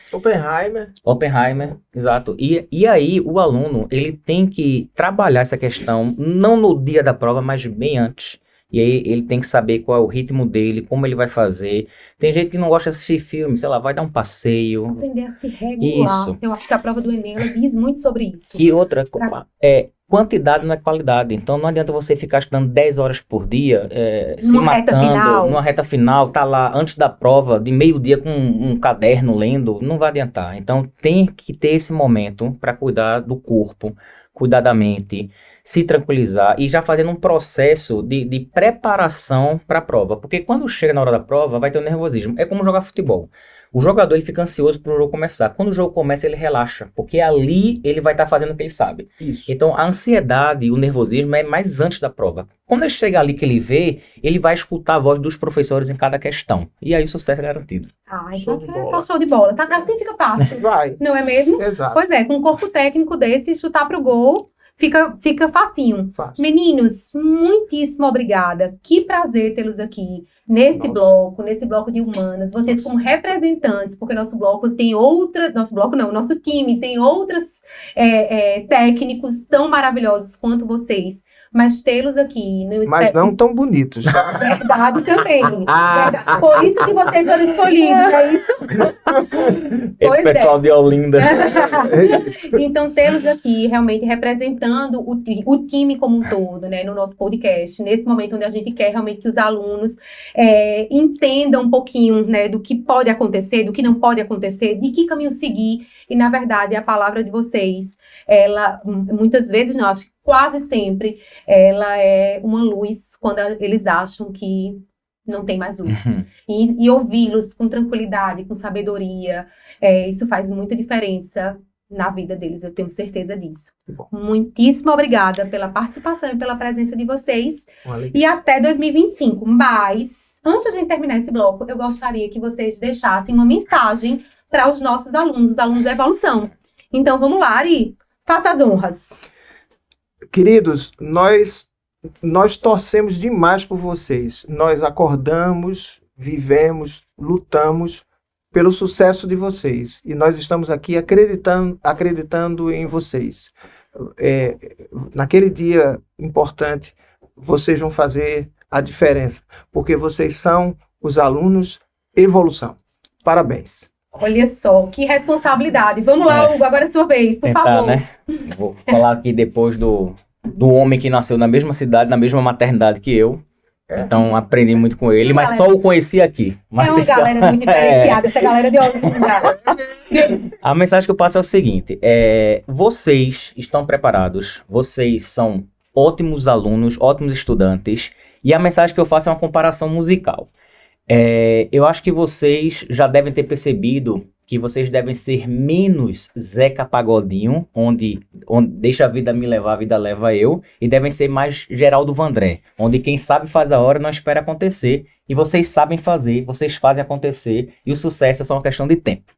S4: Oppenheimer, exato. E aí, o aluno, ele tem que trabalhar essa questão, não no dia da prova, mas bem antes. E aí ele tem que saber qual é o ritmo dele, como ele vai fazer. Tem gente que não gosta de assistir filme, sei lá, vai dar um passeio.
S1: Aprender a se regular. Isso. Eu acho que a prova do Enem, ela diz muito sobre isso.
S4: E outra, quantidade não é qualidade. Então não adianta você ficar estudando 10 horas por dia, se matando, numa reta final, tá lá antes da prova, de meio-dia com um caderno lendo, não vai adiantar. Então tem que ter esse momento para cuidar do corpo, cuidar da mente, se tranquilizar e já fazendo um processo de preparação para a prova. Porque quando chega na hora da prova, vai ter o nervosismo. É como jogar futebol. O jogador ele fica ansioso para o jogo começar. Quando o jogo começa, ele relaxa, porque ali ele vai estar fazendo o que ele sabe.
S5: Isso.
S4: Então, a ansiedade e o nervosismo é mais antes da prova. Quando ele chega ali que ele vê, ele vai escutar a voz dos professores em cada questão. E aí o sucesso é garantido.
S1: Então tá show de bola. Assim fica fácil.
S5: Vai.
S1: Não é mesmo?
S5: Exato.
S1: Pois é, com um corpo técnico desse, chutar pro gol fica facinho.
S5: Fácil.
S1: Meninos, muitíssimo obrigada. Que prazer tê-los aqui nesse bloco de humanas. Vocês como representantes, porque nosso time tem outros técnicos tão maravilhosos quanto vocês. Mas tê-los aqui...
S5: Mas não tão bonitos, tá?
S1: Verdade também. Verdade. Por isso que vocês foram escolhidos, é isso?
S4: Esse pessoal de Olinda.
S1: Então, tê-los aqui realmente representando o time como um todo, né, no nosso podcast, nesse momento onde a gente quer realmente que os alunos entendam um pouquinho, né, do que pode acontecer, do que não pode acontecer, de que caminho seguir. E, na verdade, a palavra de vocês, ela, muitas vezes, não, acho que quase sempre, ela é uma luz quando eles acham que não tem mais luz. E ouvi-los com tranquilidade, com sabedoria, isso faz muita diferença na vida deles, eu tenho certeza disso. Muitíssimo obrigada pela participação e pela presença de vocês. E até 2025. Mas, antes de a gente terminar esse bloco, eu gostaria que vocês deixassem uma mensagem para os nossos alunos, os alunos da Evolução. Então, vamos lá, Ari, faça as honras.
S5: Queridos, nós torcemos demais por vocês. Nós acordamos, vivemos, lutamos pelo sucesso de vocês. E nós estamos aqui acreditando em vocês. Naquele dia importante, vocês vão fazer a diferença, porque vocês são os alunos Evolução. Parabéns.
S1: Olha só, que responsabilidade. Vamos lá, Hugo, agora é sua vez, por favor.
S4: Né? Vou falar aqui depois do homem que nasceu na mesma cidade, na mesma maternidade que eu. Então, aprendi muito com ele, mas só o conheci aqui. Mas
S1: é uma galera muito diferenciada, essa galera de Olinda.
S4: A mensagem que eu passo é o seguinte, vocês estão preparados, vocês são ótimos alunos, ótimos estudantes, e a mensagem que eu faço é uma comparação musical. Eu acho que vocês já devem ter percebido que vocês devem ser menos Zeca Pagodinho, onde deixa a vida me levar, a vida leva eu, e devem ser mais Geraldo Vandré, onde quem sabe faz a hora não espera acontecer, e vocês sabem fazer, vocês fazem acontecer, e o sucesso é só uma questão de tempo.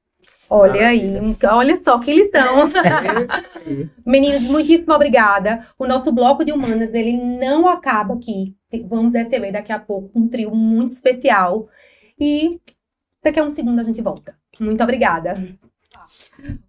S1: Olha aí, olha só que lição. Meninos, muitíssimo obrigada. O nosso bloco de humanas, ele não acaba aqui. Vamos receber daqui a pouco um trio muito especial. E daqui a um segundo a gente volta. Muito obrigada.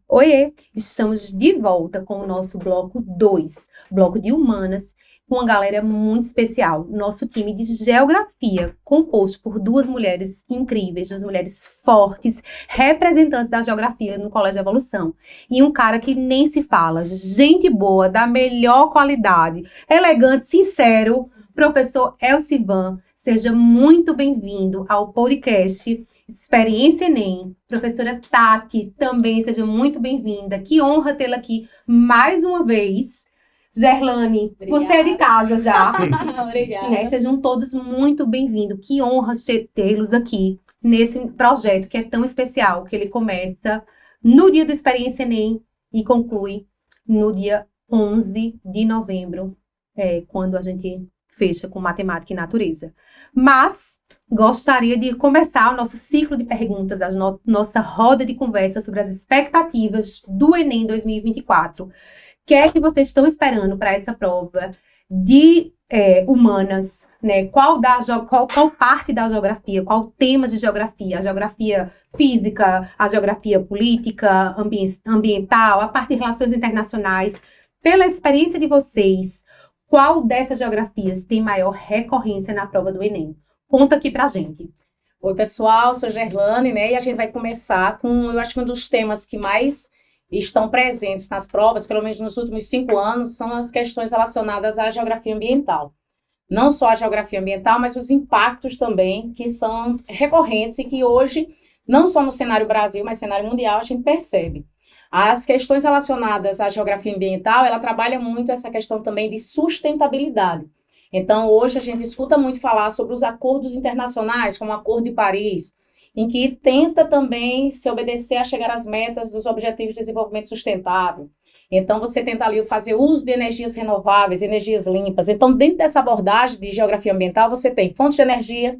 S1: Oiê, estamos de volta com o nosso bloco 2, bloco de humanas, com uma galera muito especial. Nosso time de geografia, composto por duas mulheres incríveis, duas mulheres fortes, representantes da geografia no Colégio Evolução. E um cara que nem se fala, gente boa, da melhor qualidade, elegante, sincero, professor Elcivan. Seja muito bem-vindo ao podcast Experiência Enem. Professora Tati, também seja muito bem-vinda. Que honra tê-la aqui mais uma vez. Gerlane, obrigada. Você é de casa já.
S6: Obrigada.
S1: Né? Sejam todos muito bem-vindos. Que honra tê-los aqui nesse projeto que é tão especial, que ele começa no dia do Experiência Enem e conclui no dia 11 de novembro, quando a gente fecha com matemática e natureza. Mas gostaria de começar o nosso ciclo de perguntas, nossa roda de conversa sobre as expectativas do Enem 2024. O que é que vocês estão esperando para essa prova de humanas, né? Qual parte da geografia, qual temas de geografia? A geografia física, a geografia política, ambiental, a parte de relações internacionais. Pela experiência de vocês, qual dessas geografias tem maior recorrência na prova do Enem? Conta aqui pra gente.
S6: Oi, pessoal, sou Gerlane, né? E a gente vai começar com, eu acho que um dos temas que mais estão presentes nas provas, pelo menos nos últimos 5 anos, são as questões relacionadas à geografia ambiental. Não só a geografia ambiental, mas os impactos também, que são recorrentes e que hoje, não só no cenário Brasil, mas no cenário mundial, a gente percebe. As questões relacionadas à geografia ambiental, ela trabalha muito essa questão também de sustentabilidade. Então, hoje a gente escuta muito falar sobre os acordos internacionais, como o Acordo de Paris, em que tenta também se obedecer a chegar às metas dos Objetivos de Desenvolvimento Sustentável. Então, você tenta ali fazer uso de energias renováveis, energias limpas. Então, dentro dessa abordagem de geografia ambiental, você tem fontes de energia,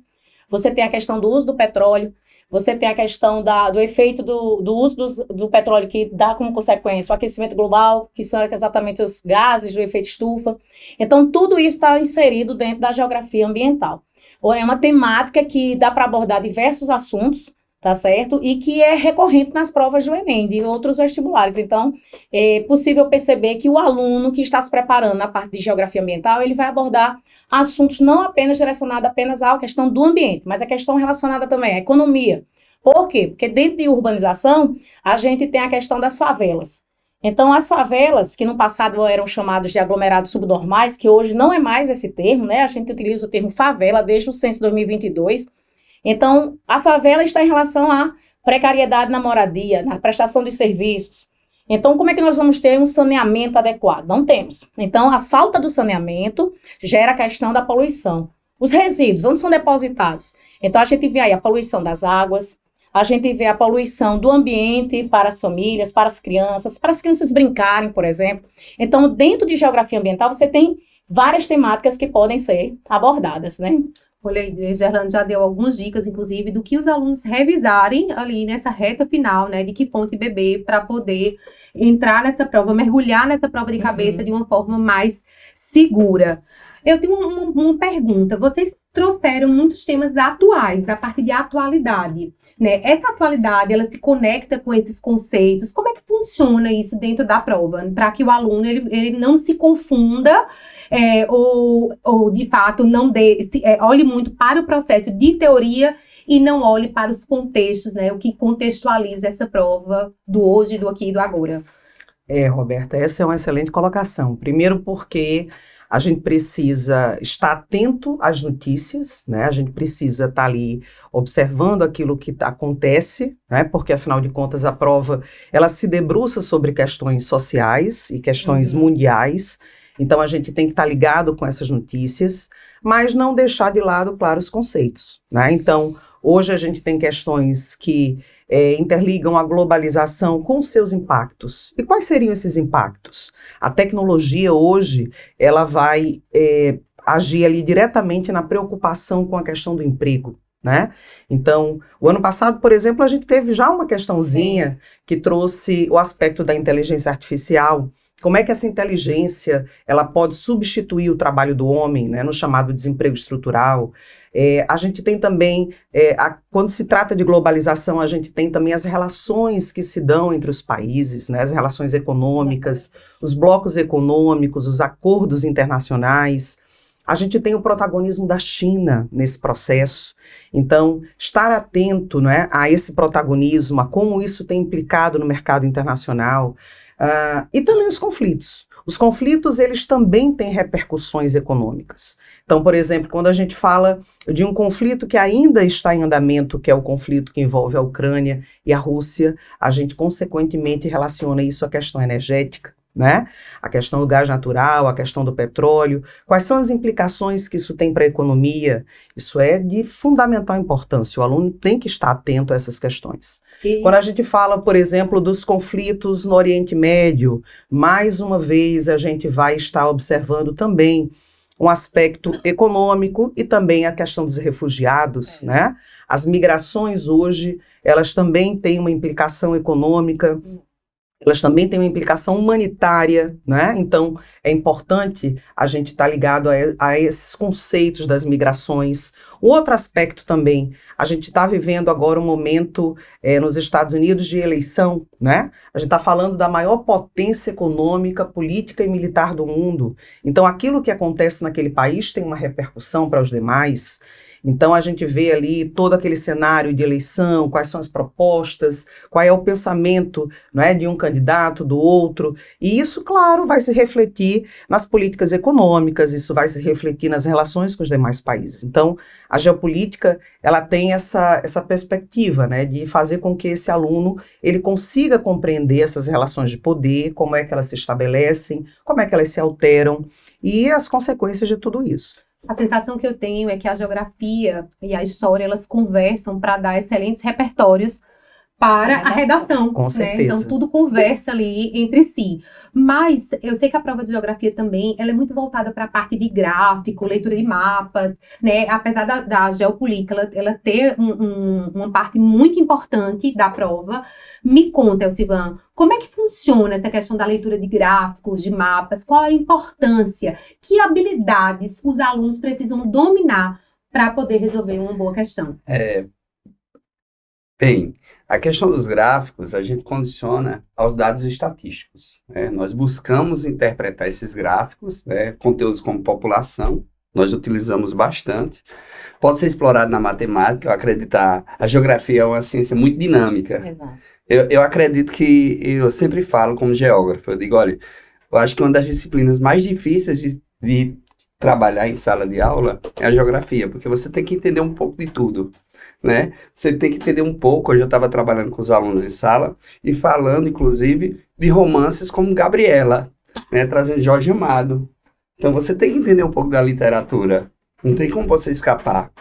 S6: você tem a questão do uso do petróleo, você tem a questão do efeito do uso do petróleo, que dá como consequência o aquecimento global, que são exatamente os gases do efeito estufa. Então, tudo isso está inserido dentro da geografia ambiental. É uma temática que dá para abordar diversos assuntos, tá certo? E que é recorrente nas provas do Enem, de outros vestibulares. Então, é possível perceber que o aluno que está se preparando na parte de geografia ambiental, ele vai abordar assuntos não apenas direcionados apenas à questão do ambiente, mas a questão relacionada também à economia. Por quê? Porque dentro de urbanização, a gente tem a questão das favelas. Então, as favelas, que no passado eram chamadas de aglomerados subnormais, que hoje não é mais esse termo, né? A gente utiliza o termo favela desde o censo 2022. Então, a favela está em relação à precariedade na moradia, na prestação de serviços. Então, como é que nós vamos ter um saneamento adequado? Não temos. Então, a falta do saneamento gera a questão da poluição. Os resíduos, onde são depositados? Então, a gente vê aí a poluição das águas, a gente vê a poluição do ambiente para as famílias, para as crianças brincarem, por exemplo. Então, dentro de geografia ambiental, você tem várias temáticas que podem ser abordadas, né?
S1: Olha aí, Gerlane já deu algumas dicas, inclusive, do que os alunos revisarem ali nessa reta final, né, de que fonte beber para poder entrar nessa prova, mergulhar nessa prova de cabeça de uma forma mais segura. Eu tenho uma pergunta. Vocês trouxeram muitos temas atuais, a parte de atualidade, né? Essa atualidade, ela se conecta com esses conceitos. Como é que funciona isso dentro da prova? Para que o aluno ele não se confunda ou de fato não olhe muito para o processo de teoria e não olhe para os contextos, né? O que contextualiza essa prova do hoje, do aqui e do agora.
S7: Roberta, essa é uma excelente colocação. Primeiro porque a gente precisa estar atento às notícias, né? A gente precisa estar ali observando aquilo que acontece, né? Porque, afinal de contas, a prova ela se debruça sobre questões sociais e questões mundiais. Então, a gente tem que estar ligado com essas notícias, mas não deixar de lado, claro, os conceitos, né? Então, hoje a gente tem questões que interligam a globalização com seus impactos. E quais seriam esses impactos? A tecnologia hoje, ela vai agir ali diretamente na preocupação com a questão do emprego, né? Então, o ano passado, por exemplo, a gente teve já uma questãozinha que trouxe o aspecto da inteligência artificial. Como é que essa inteligência ela pode substituir o trabalho do homem, né, no chamado desemprego estrutural? A gente tem também, quando se trata de globalização, a gente tem também as relações que se dão entre os países, né, as relações econômicas, os blocos econômicos, os acordos internacionais. A gente tem o protagonismo da China nesse processo. Então, estar atento, né, a esse protagonismo, a como isso tem implicado no mercado internacional. E também os conflitos. Os conflitos, eles também têm repercussões econômicas. Então, por exemplo, quando a gente fala de um conflito que ainda está em andamento, que é o conflito que envolve a Ucrânia e a Rússia, a gente, consequentemente, relaciona isso à questão energética, né? A questão do gás natural, a questão do petróleo. Quais são as implicações que isso tem para a economia? Isso é de fundamental importância. O aluno tem que estar atento a essas questões. Quando a gente fala, por exemplo, dos conflitos no Oriente Médio, mais uma vez a gente vai estar observando também um aspecto econômico e também a questão dos refugiados, né? As migrações hoje, elas também têm uma implicação econômica, elas também têm uma implicação humanitária, né? Então, é importante a gente estar ligado a esses conceitos das migrações. Um outro aspecto também, a gente está vivendo agora um momento nos Estados Unidos de eleição, né? A gente está falando da maior potência econômica, política e militar do mundo. Então, aquilo que acontece naquele país tem uma repercussão para os demais. Então, a gente vê ali todo aquele cenário de eleição, quais são as propostas, qual é o pensamento, não é, de um candidato, do outro. E isso, claro, vai se refletir nas políticas econômicas, isso vai se refletir nas relações com os demais países. Então, a geopolítica, ela tem essa perspectiva, né, de fazer com que esse aluno ele consiga compreender essas relações de poder, como é que elas se estabelecem, como é que elas se alteram e as consequências de tudo isso.
S1: A sensação que eu tenho é que a geografia e a história, elas conversam para dar excelentes repertórios para a redação,
S7: Com
S1: né?
S7: certeza.
S1: Então, tudo conversa ali entre si. Mas eu sei que a prova de geografia também, ela é muito voltada para a parte de gráfico, leitura de mapas, né? Apesar da geopolítica, ela ter uma parte muito importante da prova. Me conta, Elcivan, como é que funciona essa questão da leitura de gráficos, de mapas? Qual a importância? Que habilidades os alunos precisam dominar para poder resolver uma boa questão?
S8: Bem, a questão dos gráficos a gente condiciona aos dados estatísticos, né? Nós buscamos interpretar esses gráficos, né? Conteúdos como população, nós utilizamos bastante. Pode ser explorado na matemática, eu acredito a geografia é uma ciência muito dinâmica.
S6: Exato.
S8: Eu acredito que, eu sempre falo como geógrafo, eu digo, olha, eu acho que uma das disciplinas mais difíceis de trabalhar em sala de aula é a geografia, porque você tem que entender um pouco de tudo, né? Você tem que entender um pouco, hoje eu estava trabalhando com os alunos em sala e falando, inclusive, de romances como Gabriela, né? Trazendo Jorge Amado. Então você tem que entender um pouco da literatura, não tem como você escapar.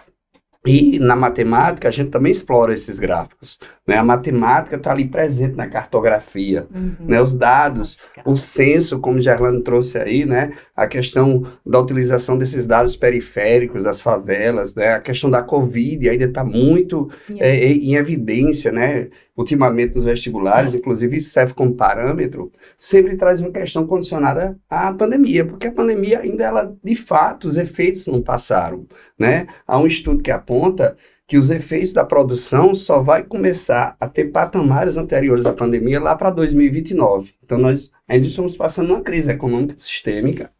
S8: E na matemática a gente também explora esses gráficos, né? A matemática está ali presente na cartografia, né? Os dados, o censo, como o Gerlane trouxe aí, né? A questão da utilização desses dados periféricos das favelas, né? A questão da Covid ainda está muito em evidência, né? Ultimamente nos vestibulares, inclusive isso serve como parâmetro, sempre traz uma questão condicionada à pandemia, porque a pandemia ainda, ela, de fato, os efeitos não passaram, né? Há um estudo que aponta que os efeitos da produção só vai começar a ter patamares anteriores à pandemia lá para 2029. Então, nós ainda estamos passando uma crise econômica sistêmica,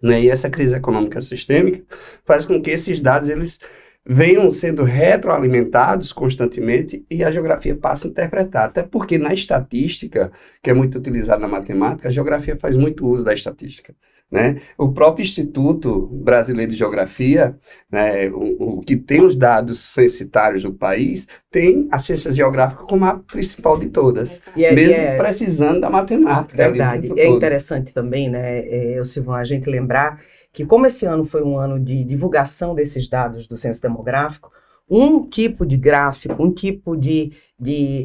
S8: né? E essa crise econômica sistêmica faz com que esses dados, eles venham sendo retroalimentados constantemente e a geografia passa a interpretar. Até porque na estatística, que é muito utilizada na matemática, a geografia faz muito uso da estatística, né? O próprio Instituto Brasileiro de Geografia, né, o que tem os dados censitários do país, tem a ciência geográfica como a principal de todas, mesmo precisando da matemática.
S7: Verdade. É interessante também, né, Silvão, a gente lembrar que como esse ano foi um ano de divulgação desses dados do censo demográfico, um tipo de gráfico, um tipo de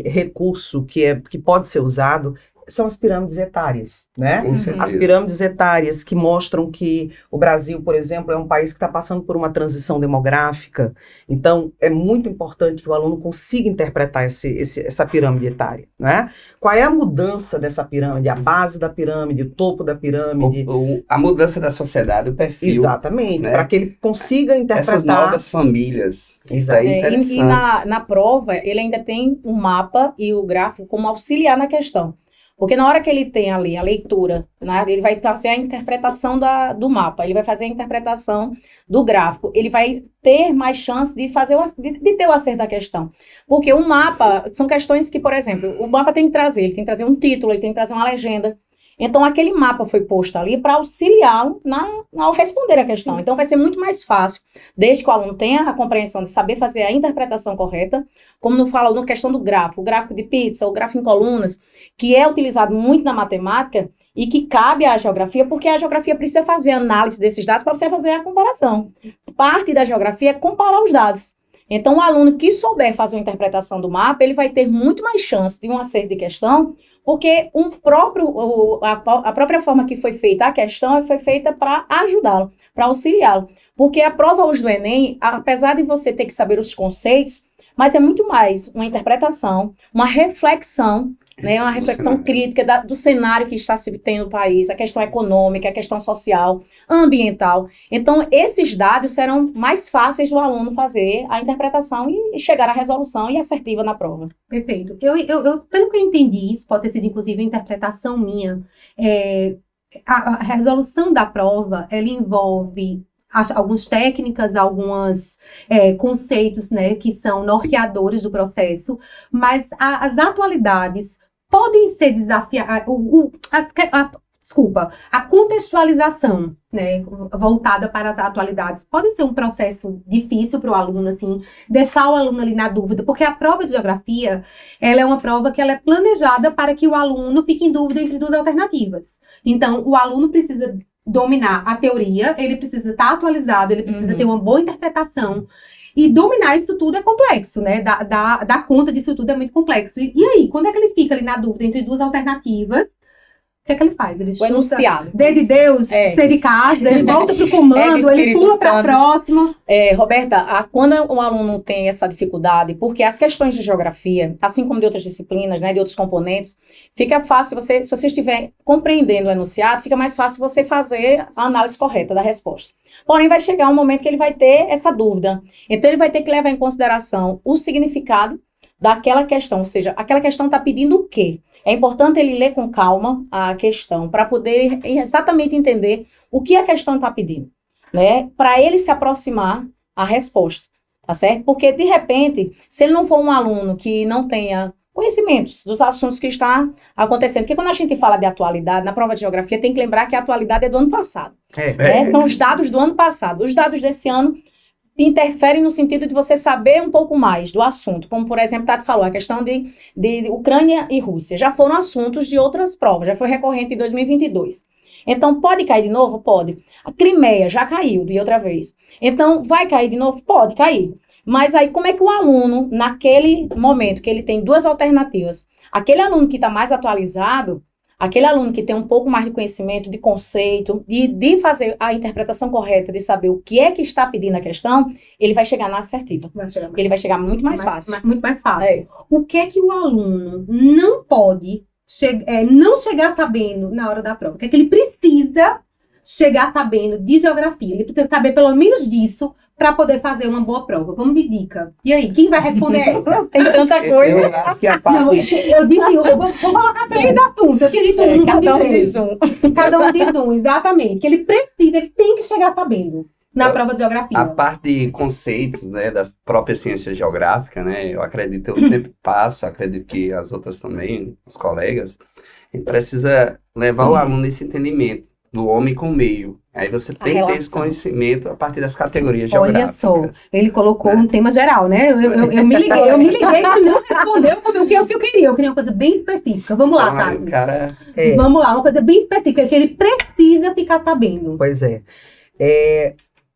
S7: recurso que pode ser usado são as pirâmides etárias, né? As pirâmides etárias que mostram que o Brasil, por exemplo, é um país que está passando por uma transição demográfica. Então, é muito importante que o aluno consiga interpretar essa pirâmide etária, né? Qual é a mudança dessa pirâmide, a base da pirâmide, o topo da pirâmide?
S8: A mudança da sociedade, o perfil.
S7: Exatamente, né? Para que ele consiga interpretar.
S8: Essas novas famílias. Isso é interessante.
S6: E na prova, ele ainda tem um mapa e o gráfico como auxiliar na questão. Porque na hora que ele tem ali a leitura, né, ele vai fazer a interpretação do mapa, ele vai fazer a interpretação do gráfico, ele vai ter mais chance de ter o acerto da questão. Porque o mapa, são questões que, por exemplo, o mapa tem que trazer um título, ele tem que trazer uma legenda. Então, aquele mapa foi posto ali para auxiliá-lo ao responder a questão. Então, vai ser muito mais fácil, desde que o aluno tenha a compreensão de saber fazer a interpretação correta, como não fala na questão do gráfico, o gráfico de pizza, o gráfico em colunas, que é utilizado muito na matemática e que cabe à geografia, porque a geografia precisa fazer análise desses dados para você fazer a comparação. Parte da geografia é comparar os dados. Então, o aluno que souber fazer uma interpretação do mapa, ele vai ter muito mais chance de um acerto de questão, porque a própria forma que foi feita a questão foi feita para ajudá-lo, para auxiliá-lo. Porque a prova hoje do Enem, apesar de você ter que saber os conceitos, mas é muito mais uma interpretação, uma reflexão, né, uma reflexão crítica do cenário que está se tendo no país, a questão econômica, a questão social, ambiental. Então, esses dados serão mais fáceis do aluno fazer a interpretação e chegar à resolução e assertiva na prova.
S1: Perfeito. Eu pelo que eu entendi, isso pode ter sido, inclusive, a interpretação minha, a resolução da prova, ela envolve algumas técnicas, alguns conceitos, né, que são norteadores do processo, mas as atualidades podem ser desafiadas, a contextualização, né, voltada para as atualidades, pode ser um processo difícil para o aluno, assim, deixar o aluno ali na dúvida, porque a prova de geografia, ela é uma prova que ela é planejada para que o aluno fique em dúvida entre duas alternativas. Então, o aluno precisa dominar a teoria, ele precisa estar atualizado, ele precisa ter uma boa interpretação. E dominar isso tudo é complexo, né? Dar conta disso tudo é muito complexo. E aí, quando é que ele fica ali na dúvida entre duas alternativas, o que é que ele faz? Ele
S6: O enunciado.
S1: D de Deus, C de casa, ele volta pro comando, ele pula para a próxima.
S6: Roberta, quando o aluno tem essa dificuldade, porque as questões de geografia, assim como de outras disciplinas, né, de outros componentes, fica fácil, se você estiver compreendendo o enunciado, fica mais fácil você fazer a análise correta da resposta. Porém, vai chegar um momento que ele vai ter essa dúvida. Então, ele vai ter que levar em consideração o significado daquela questão, ou seja, aquela questão está pedindo o quê? É importante ele ler com calma a questão para poder exatamente entender o que a questão está pedindo, né? Para ele se aproximar à resposta, tá certo? Porque, de repente, se ele não for um aluno que não tenha conhecimentos dos assuntos que está acontecendo, porque quando a gente fala de atualidade, na prova de geografia, tem que lembrar que a atualidade é do ano passado. Né? São os dados do ano passado. Os dados desse ano interferem no sentido de você saber um pouco mais do assunto, como, por exemplo, Tati falou, a questão de Ucrânia e Rússia. Já foram assuntos de outras provas, já foi recorrente em 2022. Então, pode cair de novo? Pode. A Crimeia já caiu de outra vez. Então, vai cair de novo? Pode cair. Mas aí, como é que o aluno, naquele momento que ele tem duas alternativas, aquele aluno que está mais atualizado, aquele aluno que tem um pouco mais de conhecimento, de conceito, de fazer a interpretação correta, de saber o que é que está pedindo a questão, ele vai chegar na assertiva. Ele vai chegar muito mais fácil.
S1: Muito mais fácil. O que é que o aluno não pode não chegar sabendo na hora da prova? O que é que ele precisa chegar sabendo de geografia? Ele precisa saber pelo menos disso para poder fazer uma boa prova. Vamos de dica. E aí, quem vai responder essa?
S6: Tem tanta coisa.
S8: Eu acho que a parte...
S1: Eu disse, eu vou colocar 3 assuntos. Eu queria ter
S6: cada um diz um.
S1: Cada um diz um, exatamente. Que ele precisa, ele tem que chegar sabendo na prova de geografia.
S8: A parte de conceitos, né, das próprias ciências geográficas, né, eu acredito, eu sempre passo, acredito que as outras também, os colegas, a gente precisa levar o aluno nesse entendimento do homem com o meio. Aí você tem que ter esse conhecimento a partir das categorias geográficas.
S1: Olha só, ele colocou um tema geral, né? Eu me liguei que ele não respondeu o que eu queria. Eu queria uma coisa bem específica. Vamos lá, Tati. Vamos lá, uma coisa bem específica, que ele precisa ficar sabendo.
S7: Pois é.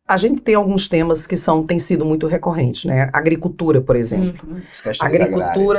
S7: A gente tem alguns temas que têm sido muito recorrentes, né? Agricultura, por exemplo.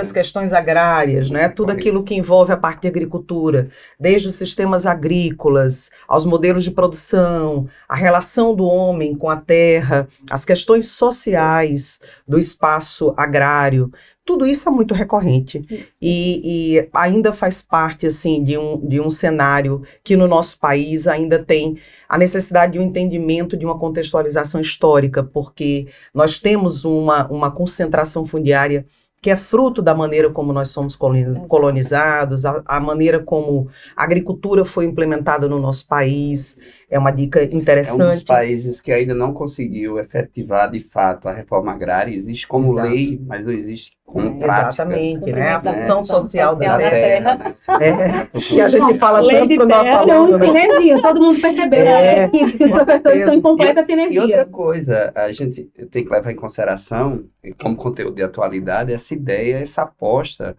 S7: As questões agrárias, né? Tudo aquilo que envolve a parte de agricultura, desde os sistemas agrícolas, aos modelos de produção, a relação do homem com a terra, as questões sociais do espaço agrário. Tudo isso é muito recorrente e ainda faz parte assim, de um cenário que no nosso país ainda tem a necessidade de um entendimento, de uma contextualização histórica, porque nós temos uma concentração fundiária que é fruto da maneira como nós somos colonizados, a maneira como a agricultura foi implementada no nosso país. É uma dica interessante.
S8: É um dos países que ainda não conseguiu efetivar, de fato, a reforma agrária. Existe como lei, mas não existe como prática.
S7: Exatamente, né? A função social da
S8: terra.
S7: E a gente fala tanto para o nosso aluno.
S1: Sinergia, todo mundo percebeu que os professores estão em completa sinergia.
S8: E outra coisa, a gente tem que levar em consideração, como conteúdo de atualidade, essa ideia, essa aposta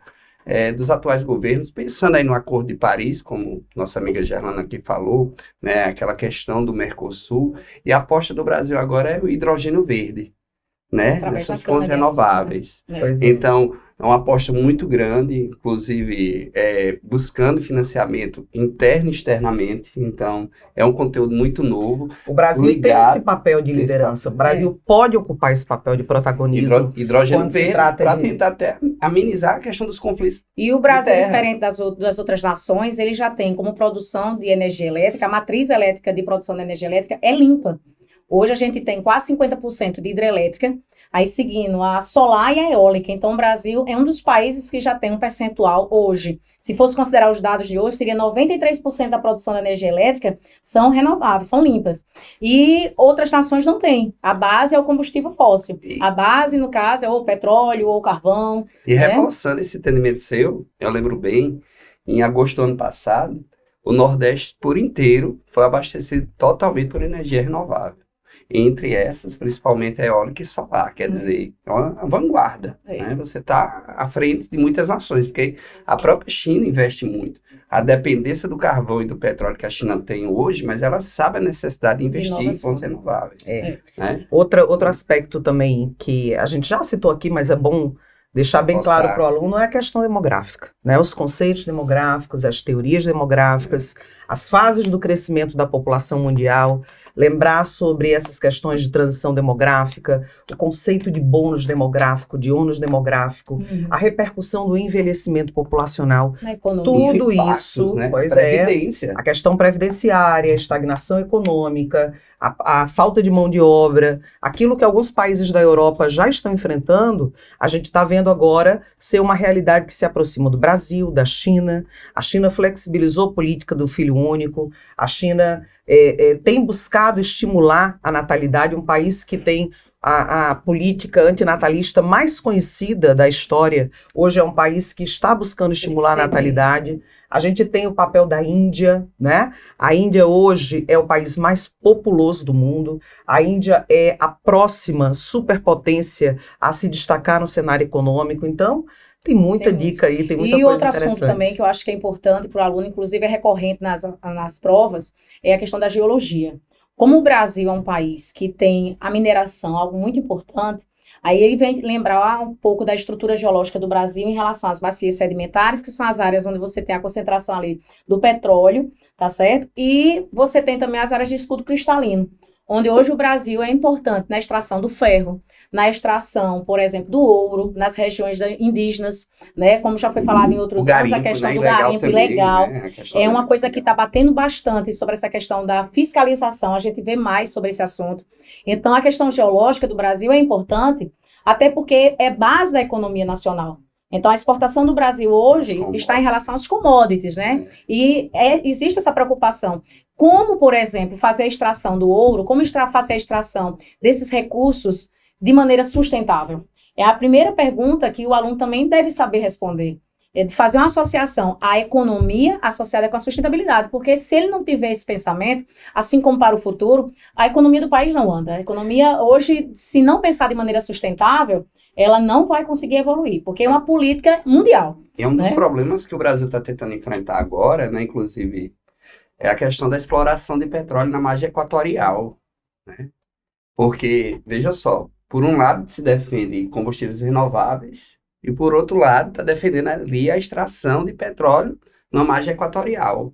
S8: dos atuais governos, pensando aí no Acordo de Paris, como nossa amiga Gerlana aqui falou, né, aquela questão do Mercosul, e a aposta do Brasil agora é o hidrogênio verde, né, nessas fontes renováveis. Então, é uma aposta muito grande, inclusive buscando financiamento interno e externamente, então é um conteúdo muito novo.
S7: O Brasil tem esse papel de liderança, o Brasil pode ocupar esse papel de protagonismo.
S8: Hidrogênio verde para tentar até amenizar a questão dos conflitos.
S6: E o Brasil, diferente das outras nações, ele já tem como produção de energia elétrica, a matriz elétrica de produção de energia elétrica é limpa. Hoje a gente tem quase 50% de hidrelétrica, aí seguindo a solar e a eólica. Então, o Brasil é um dos países que já tem um percentual hoje. Se fosse considerar os dados de hoje, seria 93% da produção da energia elétrica são renováveis, são limpas. E outras nações não têm. A base é o combustível fóssil. A base, no caso, é ou petróleo ou carvão.
S8: E reforçando esse entendimento seu, eu lembro bem, em agosto do ano passado, o Nordeste por inteiro foi abastecido totalmente por energia renovável. Entre essas, principalmente a eólica e solar, quer dizer, é uma vanguarda. Né? Você está à frente de muitas nações, porque a própria China investe muito. a dependência do carvão e do petróleo que a China tem hoje, mas ela sabe a necessidade de investir em
S6: novas
S8: fontes
S6: fontes.
S8: renováveis. Né?
S7: Outro aspecto também que a gente já citou aqui, mas é bom deixar bem
S8: Reforçar.
S7: claro para o aluno, é a questão demográfica, né? Os conceitos demográficos, as teorias demográficas, as fases do crescimento da população mundial, lembrar sobre essas questões de transição demográfica, o conceito de bônus demográfico, de ônus demográfico, a repercussão do envelhecimento populacional,
S6: Na economia.
S7: tudo
S8: Os impactos,
S7: isso,
S8: né?
S7: pois é,
S8: Previdência.
S7: a questão previdenciária, a estagnação econômica, a falta de mão de obra, aquilo que alguns países da Europa já estão enfrentando, a gente está vendo agora ser uma realidade que se aproxima do Brasil, da China. A China flexibilizou a política do filho único, a China tem buscado estimular a natalidade, um país que tem a política antinatalista mais conhecida da história. Hoje é um país que está buscando estimular a natalidade. A gente tem o papel da Índia, né? A Índia hoje é o país mais populoso do mundo. A Índia é a próxima superpotência a se destacar no cenário econômico. Então, tem muita
S6: Tem
S7: dica aí, tem muita
S6: E
S7: coisa
S6: outro
S7: interessante.
S6: assunto também que eu acho que é importante para o aluno, inclusive é recorrente nas provas, é a questão da geologia. Como o Brasil é um país que tem a mineração, algo muito importante, aí ele vem lembrar um pouco da estrutura geológica do Brasil em relação às bacias sedimentares, que são as áreas onde você tem a concentração ali do petróleo, tá certo? E você tem também as áreas de escudo cristalino, onde hoje o Brasil é importante na extração do ferro, na extração, por exemplo, do ouro, nas regiões indígenas, né? Como já foi falado em outros anos, a questão do garimpo ilegal.
S8: Né? A questão
S6: É
S8: da-
S6: uma coisa que está batendo bastante sobre essa questão da fiscalização, a gente vê mais sobre esse assunto. Então, a questão geológica do Brasil é importante, até porque é base da economia nacional. Então, a exportação do Brasil hoje está em relação aos commodities, né? E existe essa preocupação. Como, por exemplo, fazer a extração do ouro, como fazer a extração desses recursos de maneira sustentável? É a primeira pergunta que o aluno também deve saber responder. É de fazer uma associação à economia associada com a sustentabilidade, porque se ele não tiver esse pensamento, assim como para o futuro, a economia do país não anda. A economia hoje, se não pensar de maneira sustentável, ela não vai conseguir evoluir, porque é uma política mundial.
S8: E é um dos
S6: né?
S8: problemas que o Brasil está tentando enfrentar agora, né? Inclusive, é a questão da exploração de petróleo na margem equatorial, né? Porque, veja só, por um lado se defende combustíveis renováveis e por outro lado está defendendo ali a extração de petróleo na margem equatorial,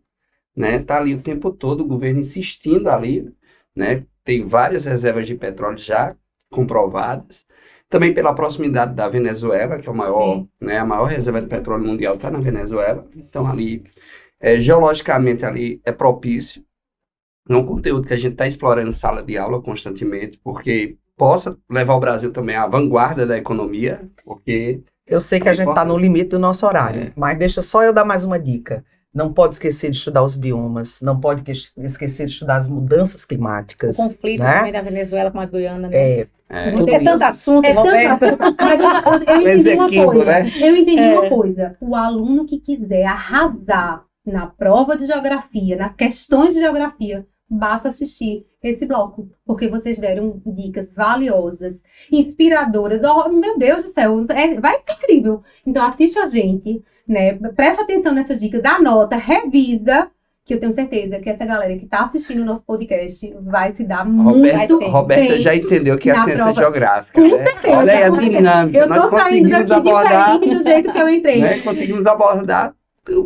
S8: né? Tá ali o tempo todo o governo insistindo ali, né? Tem várias reservas de petróleo já comprovadas, também pela proximidade da Venezuela, que é o maior,
S6: Sim.
S8: né? A maior reserva de petróleo mundial está na Venezuela, então ali geologicamente ali é propício. É um conteúdo que a gente está explorando em sala de aula constantemente, porque possa levar o Brasil também à vanguarda da economia, porque
S7: Eu sei que a gente está no limite do nosso horário,
S8: É.
S7: mas deixa só eu dar mais uma dica. Não pode esquecer de estudar os biomas, não pode esquecer de estudar as mudanças
S6: O
S7: climáticas.
S6: conflito
S7: né?
S6: também da Venezuela com as Guianas, né?
S7: É,
S6: Não tem tanto assunto,
S1: É tanto
S6: Roberta.
S1: assunto, mas eu entendi uma
S8: Esequibo,
S1: coisa.
S8: né?
S1: Eu entendi uma coisa. O aluno que quiser arrasar na prova de geografia, nas questões de geografia, basta assistir esse bloco, porque vocês deram dicas valiosas, inspiradoras. Oh, meu Deus do céu, vai ser incrível. Então assiste a gente, né? Preste atenção nessas dicas, anota, revisa, que eu tenho certeza que essa galera que está assistindo o nosso podcast vai se dar muito
S8: Roberta
S1: bem.
S8: já entendeu que é a
S1: na
S8: ciência
S1: prova.
S8: geográfica,
S1: Com
S8: né?
S1: certeza.
S8: Olha aí a
S1: porque
S8: dinâmica,
S1: Eu
S8: nós
S1: tô saindo
S8: conseguimos
S1: daqui
S8: abordar,
S1: diferente do jeito que eu entrei.
S8: né? Conseguimos abordar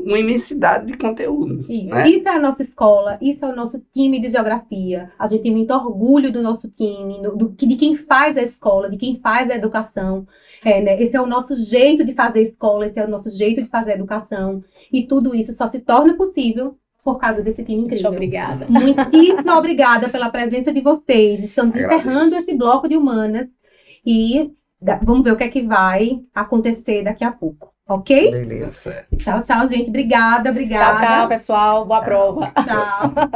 S8: uma imensidade de conteúdos,
S1: Isso.
S8: né?
S1: Isso é a nossa escola, isso é o nosso time de geografia. A gente tem muito orgulho do nosso time, de quem faz a escola, de quem faz a educação. Né? Esse é o nosso jeito de fazer escola, esse é o nosso jeito de fazer educação. E tudo isso só se torna possível por causa desse time
S6: Muito
S1: incrível.
S6: obrigada.
S1: Muitíssimo obrigada pela presença de vocês. Estamos
S8: Agradeço.
S1: encerrando esse bloco de humanas e vamos ver o que é que vai acontecer daqui a pouco. Ok?
S7: beleza.
S8: Certo.
S1: Tchau, tchau, gente. Obrigada.
S6: Tchau, tchau, pessoal. Boa
S8: Tchau.
S6: prova.
S1: Tchau.